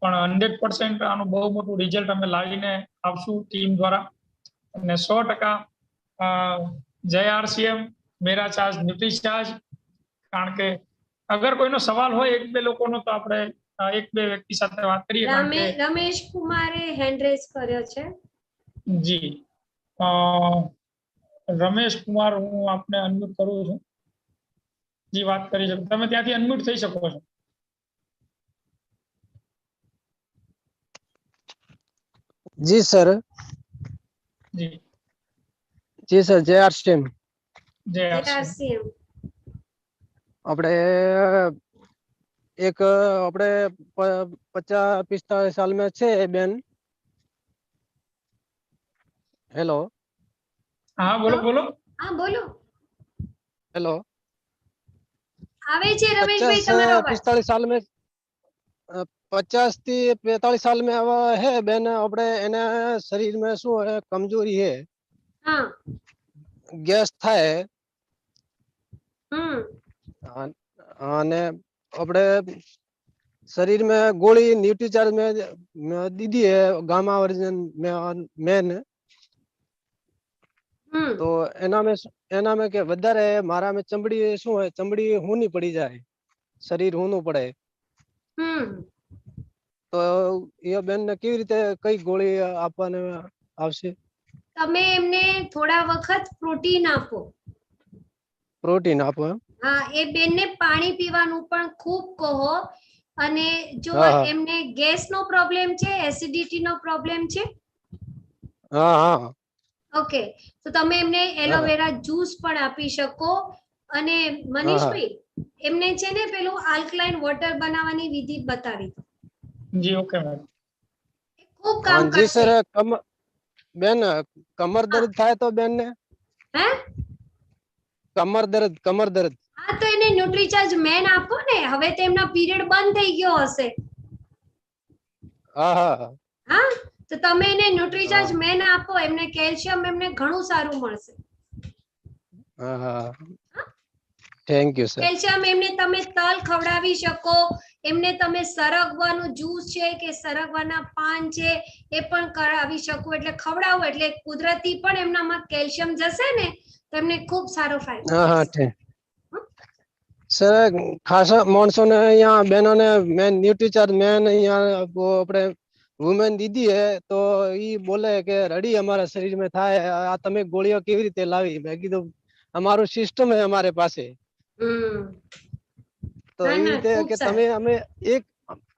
પણ 100% આનું બહુ મોટું રિઝલ્ટ અમે લાવીને આપશું ટીમ દ્વારા. અને 100% જય RCM, મેરા ચાર્જ ન્યુટ્રી ચાર્જ. કારણ કે અગર કોઈનો સવાલ હોય એક બે લોકોનો તો આપણે એક બે વ્યક્તિ સાથે વાત કરીએ. રમેશ કુમારે હેન્ડ રેઝ કર્યો છે. જી રમેશ કુમાર, હું આપને અનમ્યુટ કરું છું. જી વાત કરી શકો, તમે ત્યાંથી અનમ્યુટ થઈ શકો છો. જી સર. જી જી સર, જય RCM. જય RCM. આપણે એક આપણે 50-45 સાલ में છે બેન. હેલો. હા બોલો બોલો. હા બોલો. હેલો. આવે છે રમેશભાઈ તમારો અવાજ. 45 साल में 50 થી 45 साल में आवा है બેન. આપણે એને શરીર में શું है कमजोरी है, હા ગેસ થાય. અને આપણે शरीर में गोली न्यूट्रीचार्ज में दीदी है गामा वर्जन में तो एना में के વધારે મારા में चमड़ी શું હોય, चमड़ी હૂની પડી જાય, શરીર હૂનું પડે. તો એ બેન ને કેવી રીતે કઈ ગોળી આપવાને આવશે? તમે એમને થોડા વખત પ્રોટીન આપો. પ્રોટીન આપો? હા, એ બેનને પાણી પીવાનું પણ ખૂબ કહો. અને જો એમને ગેસ નો પ્રોબ્લેમ છે, એસિડિટી નો પ્રોબ્લેમ છે. હા હા. ઓકે, તો તમે એમને એલોવેરા જ્યુસ પણ આપી શકો. અને મનીષભાઈ એમને છે ને પેલું આલ્કલાઇન વોટર બનાવવાની વિધિ બતાવી દો. જી ઓકે મેડમ. ખૂબ કામ કરશે. જી સર. બેન કમર દર્દ થાય તો બેન ને? હે? કમર દર્દ. હા, તો એને ન્યુટ્રીચાર્જ મેન આપો ને. હવે તો એમના પીરિયડ બંધ થઈ ગયો હશે. હા હા હા, તો તમે એને ન્યુટ્રીચાર્જ મેન આપો. એમને કેલ્શિયમ એમને ઘણું સારું મળશે. હા હા. Thank you sir. કેલ્શિયમ એમને તમે તલ ખવડાવી શકો. એમને તમે સરગવાનું જ્યુસ છે કે સરગવાના પાન છે એ પણ કરાવી શકો. એટલે ખવડાવો એટલે કુદરતી પણ એમનામાં કેલ્શિયમ જશે ને, તો એમને ખૂબ સારો ફાયદો થશે. સર ખાસા માણસો ને અહીંયા બહેનોને મેન ન્યુટ્રીચાર્જ મેન અહીંયા આપણે વુમેન દીદી હે તો ઈ બોલે કે રડી અમારા શરીર में થાય, આ તમે ગોળીઓ કેવી રીતે લાવી? મેં કીધું અમારું સિસ્ટમ હે અમારે પાસે. તો એ રીતે કે તમે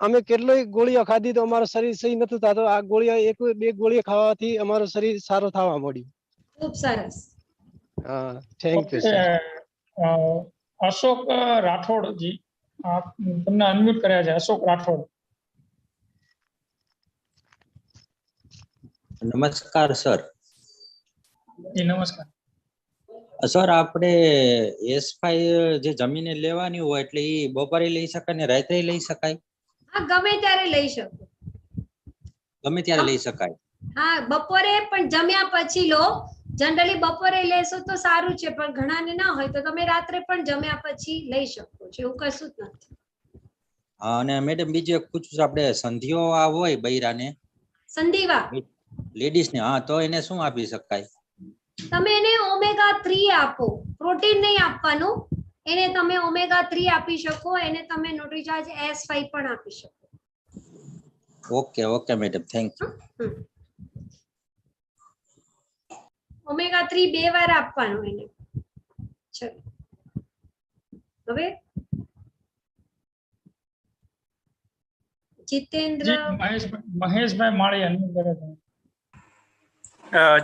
અમે કેટલી ગોળીઓ ખાધી તો અમારું શરીર સહી નતું થતું. આ ગોળીઓ એક બે ગોળીઓ ખાવાથી અમારું શરીર સારું થવા મળ્યું. ખૂબ સરસ. હા, thank you sir. Ashok Rathod ji, આપ તમને અનમ્યુટ કર્યા છે. અશોક રાઠોડ. નમસ્કાર સર. જી નમસ્કાર સર. આપણે S5 જે જમીને લેવાની હોય એટલે એ બપોરે લઈ શકાય ને રાત્રે લઈ શકાય? હા, ગમે ત્યારે લઈ શકો. ગમે ત્યારે લઈ શકાય? હા, બપોરે પણ જમ્યા પછી લો. જનરલી બપોરે લેશો તો સારું છે, પણ ઘણાને ના હોય તો તમે રાત્રે પણ જમ્યા પછી લઈ શકો છો. એવું કશું જ નથી. અને મેડમ બીજું એક પૂછું છું, આપણે સંધિઓ આ હોય બૈરાને, સંધિવા લેડીઝ ને, હા, તો એને શું આપી શકાય? તમે એને omega-3 આપો. પ્રોટીન નહીં આપવાનું. એને તમે omega-3 આપી શકો. એને તમે ન્યુટ્રીચાર્જ S5 પણ આપી શકો. Okay okay madam, thank you. omega-3 બે વાર આપવાનું એને. ચલો હવે જીતેન્દ્ર મહેશભાઈ માળી અનમ્યુટ કરે છે.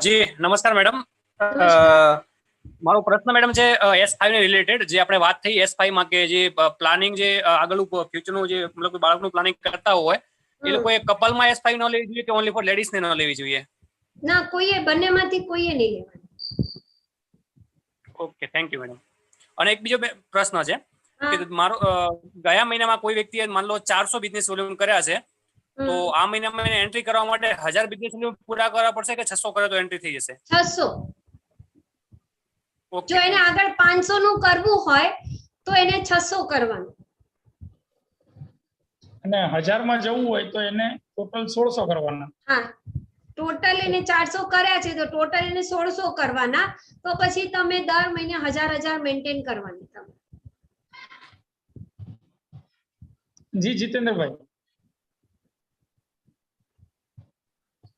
જી નમસ્કાર મેડમ. મારો પ્રશ્ન મેડમ છે S5 ને રિલેટેડ, જે આપણે વાત થઈ S5 માં કે જે પ્લાનિંગ જે આગળનું ફ્યુચરનું જે મતલબ બાળકનું પ્લાનિંગ કરતા હોય એ લોકોએ કપલમાં S5 ન લેવી જોઈએ કે ઓનલી ફોર લેડીઝ ને ન લેવી જોઈએ? ના, કોઈએ બંનેમાંથી કોઈએ નહીં લેવાનું. Okay, thank you madam. અને એક બીજો પ્રશ્ન છે કે મારો ગયા મહિનામાં કોઈ વ્યક્તિએ માન લો 400 બિઝનેસ વોલ્યુમ કર્યા છે, તો આ મહિનામાં એને એન્ટ્રી કરવા માટે 1000 બિઝનેસ વોલ્યુમ પૂરા કરવા પડશે કે 600 કરે તો એન્ટ્રી થઈ જશે? 600. જો એને આગળ 500 નું કરવું હોય તો એને 600 કરવાનું, અને 1000 માં જવું હોય તો એને ટોટલ 1600 કરવાના. હા, ટોટલ એને 400 કર્યા છે તો ટોટલ એને 1600 કરવાના. તો પછી તમે દર મહિને 1000 મેન્ટેન કરવાની. તમે જી જીતેન્દ્રભાઈ.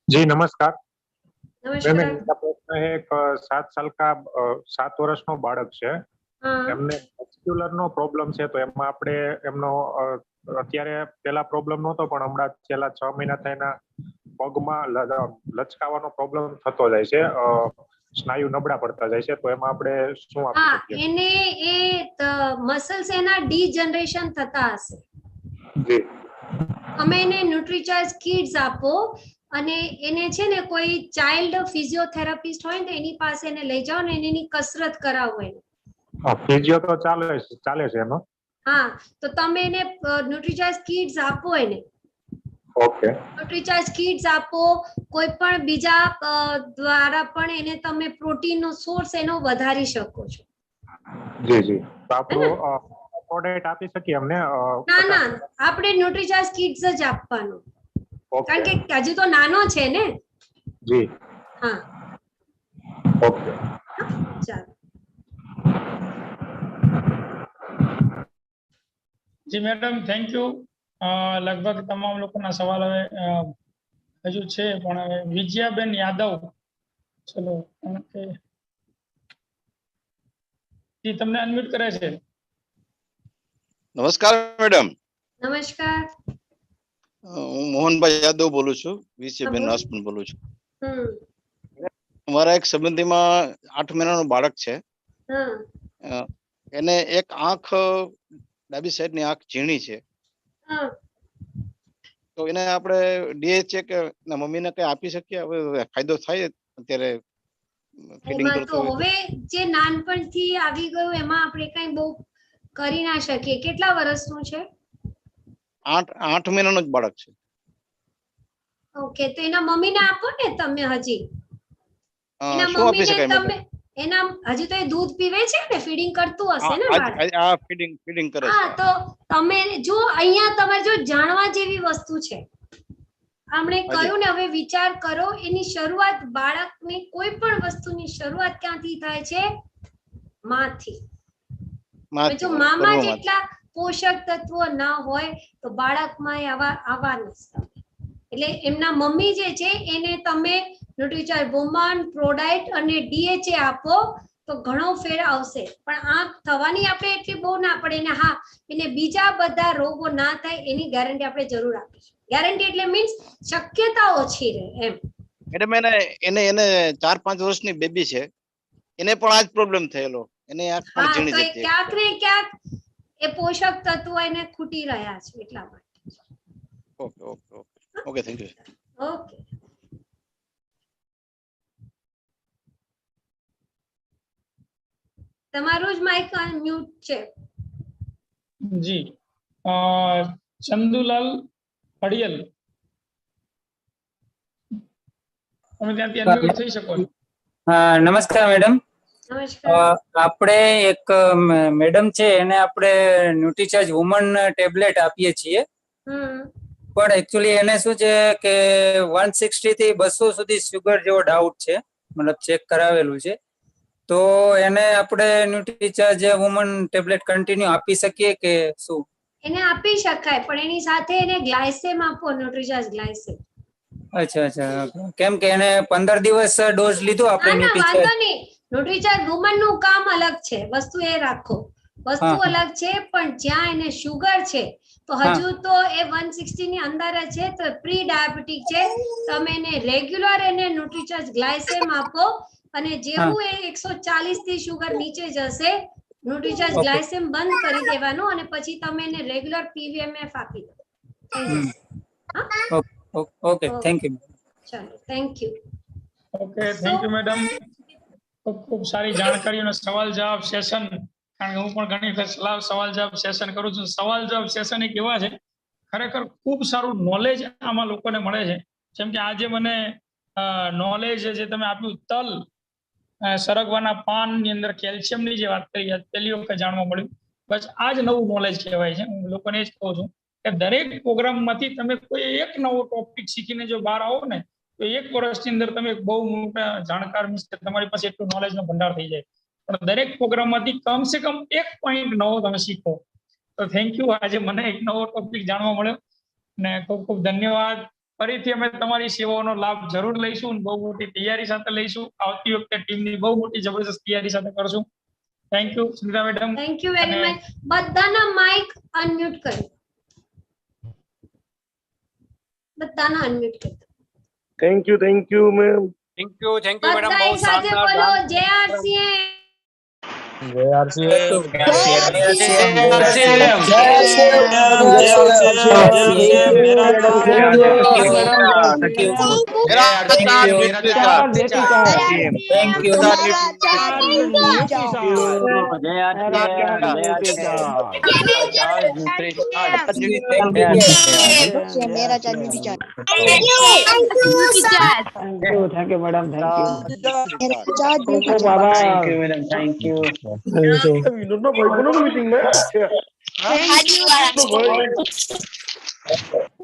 जी नमस्कार. નમસ્કાર. एक 7 साल का 7 વર્ષનો બાળક છે, એમને મસ્ક્યુલર નો પ્રોબ્લેમ છે, તો એમાં આપણે એમનો અત્યારે પેલા પ્રોબ્લેમ નહોતો પણ હમણાં છેલ્લા 6 મહિના થઈને પગમાં લચકાવાનો પ્રોબ્લેમ થતો જાય છે, સ્નાયુ નબળા પડતા જાય છે, તો એમાં આપણે શું આપી શકીએ? એને એ મસલ્સ એના ડીજનરેશન થતા હશે. જી. તમે એને ન્યુટ્રીચાર્જ કિડ્સ આપો અને એને છે ને કોઈ ચાઇલ્ડ ફિઝિયોથેરાપિસ્ટ હોય ને એની પાસે એને લઈ જાઓ ને એની કસરત કરાવો એને. ફિઝિયો તો ચાલે છે એનો. હા, તો તમે એને ન્યુટ્રીચાર્જ કિડ્સ આપો એને. ઓકે. ન્યુટ્રીચાર્જ કિડ્સ આપો, કોઈ પણ બીજા દ્વારા પણ એને તમે પ્રોટીનનો સોર્સ એનો વધારી શકો છો. જી જી. તો આપણું પ્રોડક્ટ આપી શકીએ અમને? ના, આપણે ન્યુટ્રીચાર્જ કિડ્સ જ આપવાનું, કારણ કે હજી તો નાનો છે ને. જી. હા, ઓકે. ચાલો. જી મેડમ, થેન્ક યુ. લગભગ તમામ લોકોના સવાલ હવે હજુ છે, પણ હવે વિજયાબેન યાદવ, ચલો જી તમને અનમ્યુટ કરે છે. નમસ્કાર મેડમ. નમસ્કાર. હું મોહનભાઈ યાદવ બોલું છું, વિજયાબેન હસબન્ડ બોલું છું. અમારા એક સંબંધીમાં 8 મહિનાનું બાળક છે. એને એક આંખ, ડાબી સાઈડની આંખ ઝીણી છે, તો એને આપણે DHA કે મમ્મીને કઈ આપી શકીએ? હવે ફાયદો થાય અત્યારે ફીડિંગ કરતો હોય? હવે જે નાનપણથી આવી ગયું એમાં આપણે કઈ બહુ કરી ના શકીએ. કેટલા વર્ષનું છે? 8 મહિનાનું જ બાળક છે. ઓકે, તો એના મમ્મીને આપો ને તમે. હજી એના શું આપી શકાય મમ્મીને મેડમ? તમે એના હજી તો એ દૂધ પીવે છે ને, ફીડિંગ કરતું હશે ને બાળક? આ ફીડિંગ કરે છે. હા, તો તમે જો અહીંયા તમારે જો જાણવા જેવી વસ્તુ છે. આપણે કહ્યું ને, હવે વિચાર કરો, એની શરૂઆત બાળકની કોઈ પણ વસ્તુની શરૂઆત ક્યાંથી થાય છે? માંથી. જો મામાં જેટલા પોષક તત્વો ના હોય તો બાળકમાં આવા નથી. એટલે એમના મમ્મી જે છે એને તમે ન્યુટ્રીચાર્જ વુમન પ્રોડાઇટ અને DHA આપો તો ઘણો ફેર આવશે. પણ આંખ થવાની આપણે એટલી બહુ ના પડે ને. હા, એને બીજા બધા રોગો ના થાય એની ગેરંટી આપણે જરૂર આપીશું. ગેરંટી એટલે મીન્સ શક્યતા ઓછી રહે એમ. મેડમ, એને 4-5 વર્ષની બેબી છે, એને પણ આ જ પ્રોબ્લેમ થયેલો. એને આંખ પણ ઝીણી જતી. ક્યાંક ને ક્યાંક એ પોષક તત્વો એને ખૂટી રહ્યા છે એટલા માટે. Okay, thank you. ઓકે. તમારું જ માઇક અનમ્યુટ છે. જી. ચંદુલાલ પડિયલ, તમે ત્યાંથી અનમ્યુટ થઈ શકો છો. નમસ્કાર મેડમ. નમસ્કાર. આપણે એક મેડમ છે એને આપણે ન્યુટ્રીચાર્જ વુમન ટેબ્લેટ આપીએ છીએ, પણ એકચ્યુઅલી એને શું છે કે 160 થી 200 સુધી સુગર જેવો ડાઉટ છે, મતલબ ચેક કરાવેલું છે. તો એને આપણે ન્યુટ્રીચાર્જ વુમન ટેબ્લેટ કન્ટિન્યુ આપી શકીએ કે શું? એને આપી શકાય, પણ એની સાથે એને ગ્લાયસેમ આપો, ન્યુટ્રીચાર્જ ગ્લાયસેમ. અચ્છા. કેમ કે એને 15 દિવસ ડોઝ લીધો આપણે ન્યુટ્રીચાર્જ. વાંધો નહીં, ન્યુટ્રીચાર્જ વુમન નું કામ અલગ છે, વસ્તુ એ રાખો, વસ્તુ અલગ છે. પણ જ્યાં એને શુગર છે તો હજુ તો એ 160 ની અંદર જ છે, તો પ્રી ડાયાબિટીક છે. તમે એને રેગ્યુલર એને ન્યુટ્રીચાર્જ ગ્લાયસેમ આપો અને જેવું એ 140 થી શુગર નીચે જશે ન્યુટ્રીચાર્જ ગ્લાયસેમ બંધ કરી દેવાનું અને પછી તમે એને રેગ્યુલર પીવીએમએફ આપી દો. Okay thank you. ચાલો thank you. Okay thank you madam. ખૂબ સારી જાણકારી અને સવાલ જવાબ સેશન, કારણ કે હું પણ ઘણી વખત સવાલ જવાબ સેશન કરું છું. સવાલ જવાબ સેશન એક એવા છે ખરેખર ખૂબ સારું નોલેજ આમાં લોકોને મળે છે. જેમ કે આજે મને નોલેજ જે તમે આપ્યું તલ સરગવાના પાનની અંદર કેલ્શિયમની જે વાત કરી પહેલી વખત જાણવા મળ્યું. બસ આ જ નવું નોલેજ કહેવાય છે. હું લોકોને જ કહું છું કે દરેક પ્રોગ્રામમાંથી તમે કોઈ એક નવો ટોપિક શીખીને જો બહાર આવો ને તો 1 વર્ષની અંદર તમે બહુ મોટા જાણકાર મીન્સ કે તમારી પાસે એટલું નોલેજનો ભંડાર થઈ જાય. પણ દરેક પ્રોગ્રામમાંથી કમસે કમ 1 પોઈન્ટ નવો તમે શીખો. તો થેન્ક યુ. આજે મને એક નવો ટોપિક જાણવા મળ્યો અને ખૂબ ખૂબ ધન્યવાદ. ફરીથી અમે તમારી સેવાઓનો લાભ જરૂર લઈશું, બહુ મોટી તૈયારી સાથે લઈશું. આવતી વખતે ટીમની બહુ મોટી જબરદસ્ત તૈયારી સાથે કરશું. Thank you Smita madam. Thank you very much. બધાના માઇક અનમ્યુટ કરો. બધાના અનમ્યુટ કરો. Thank you ma'am. Thank you madam. બહુ સાથે બોલો JRCM.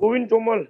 ગોવિંદ તોમલ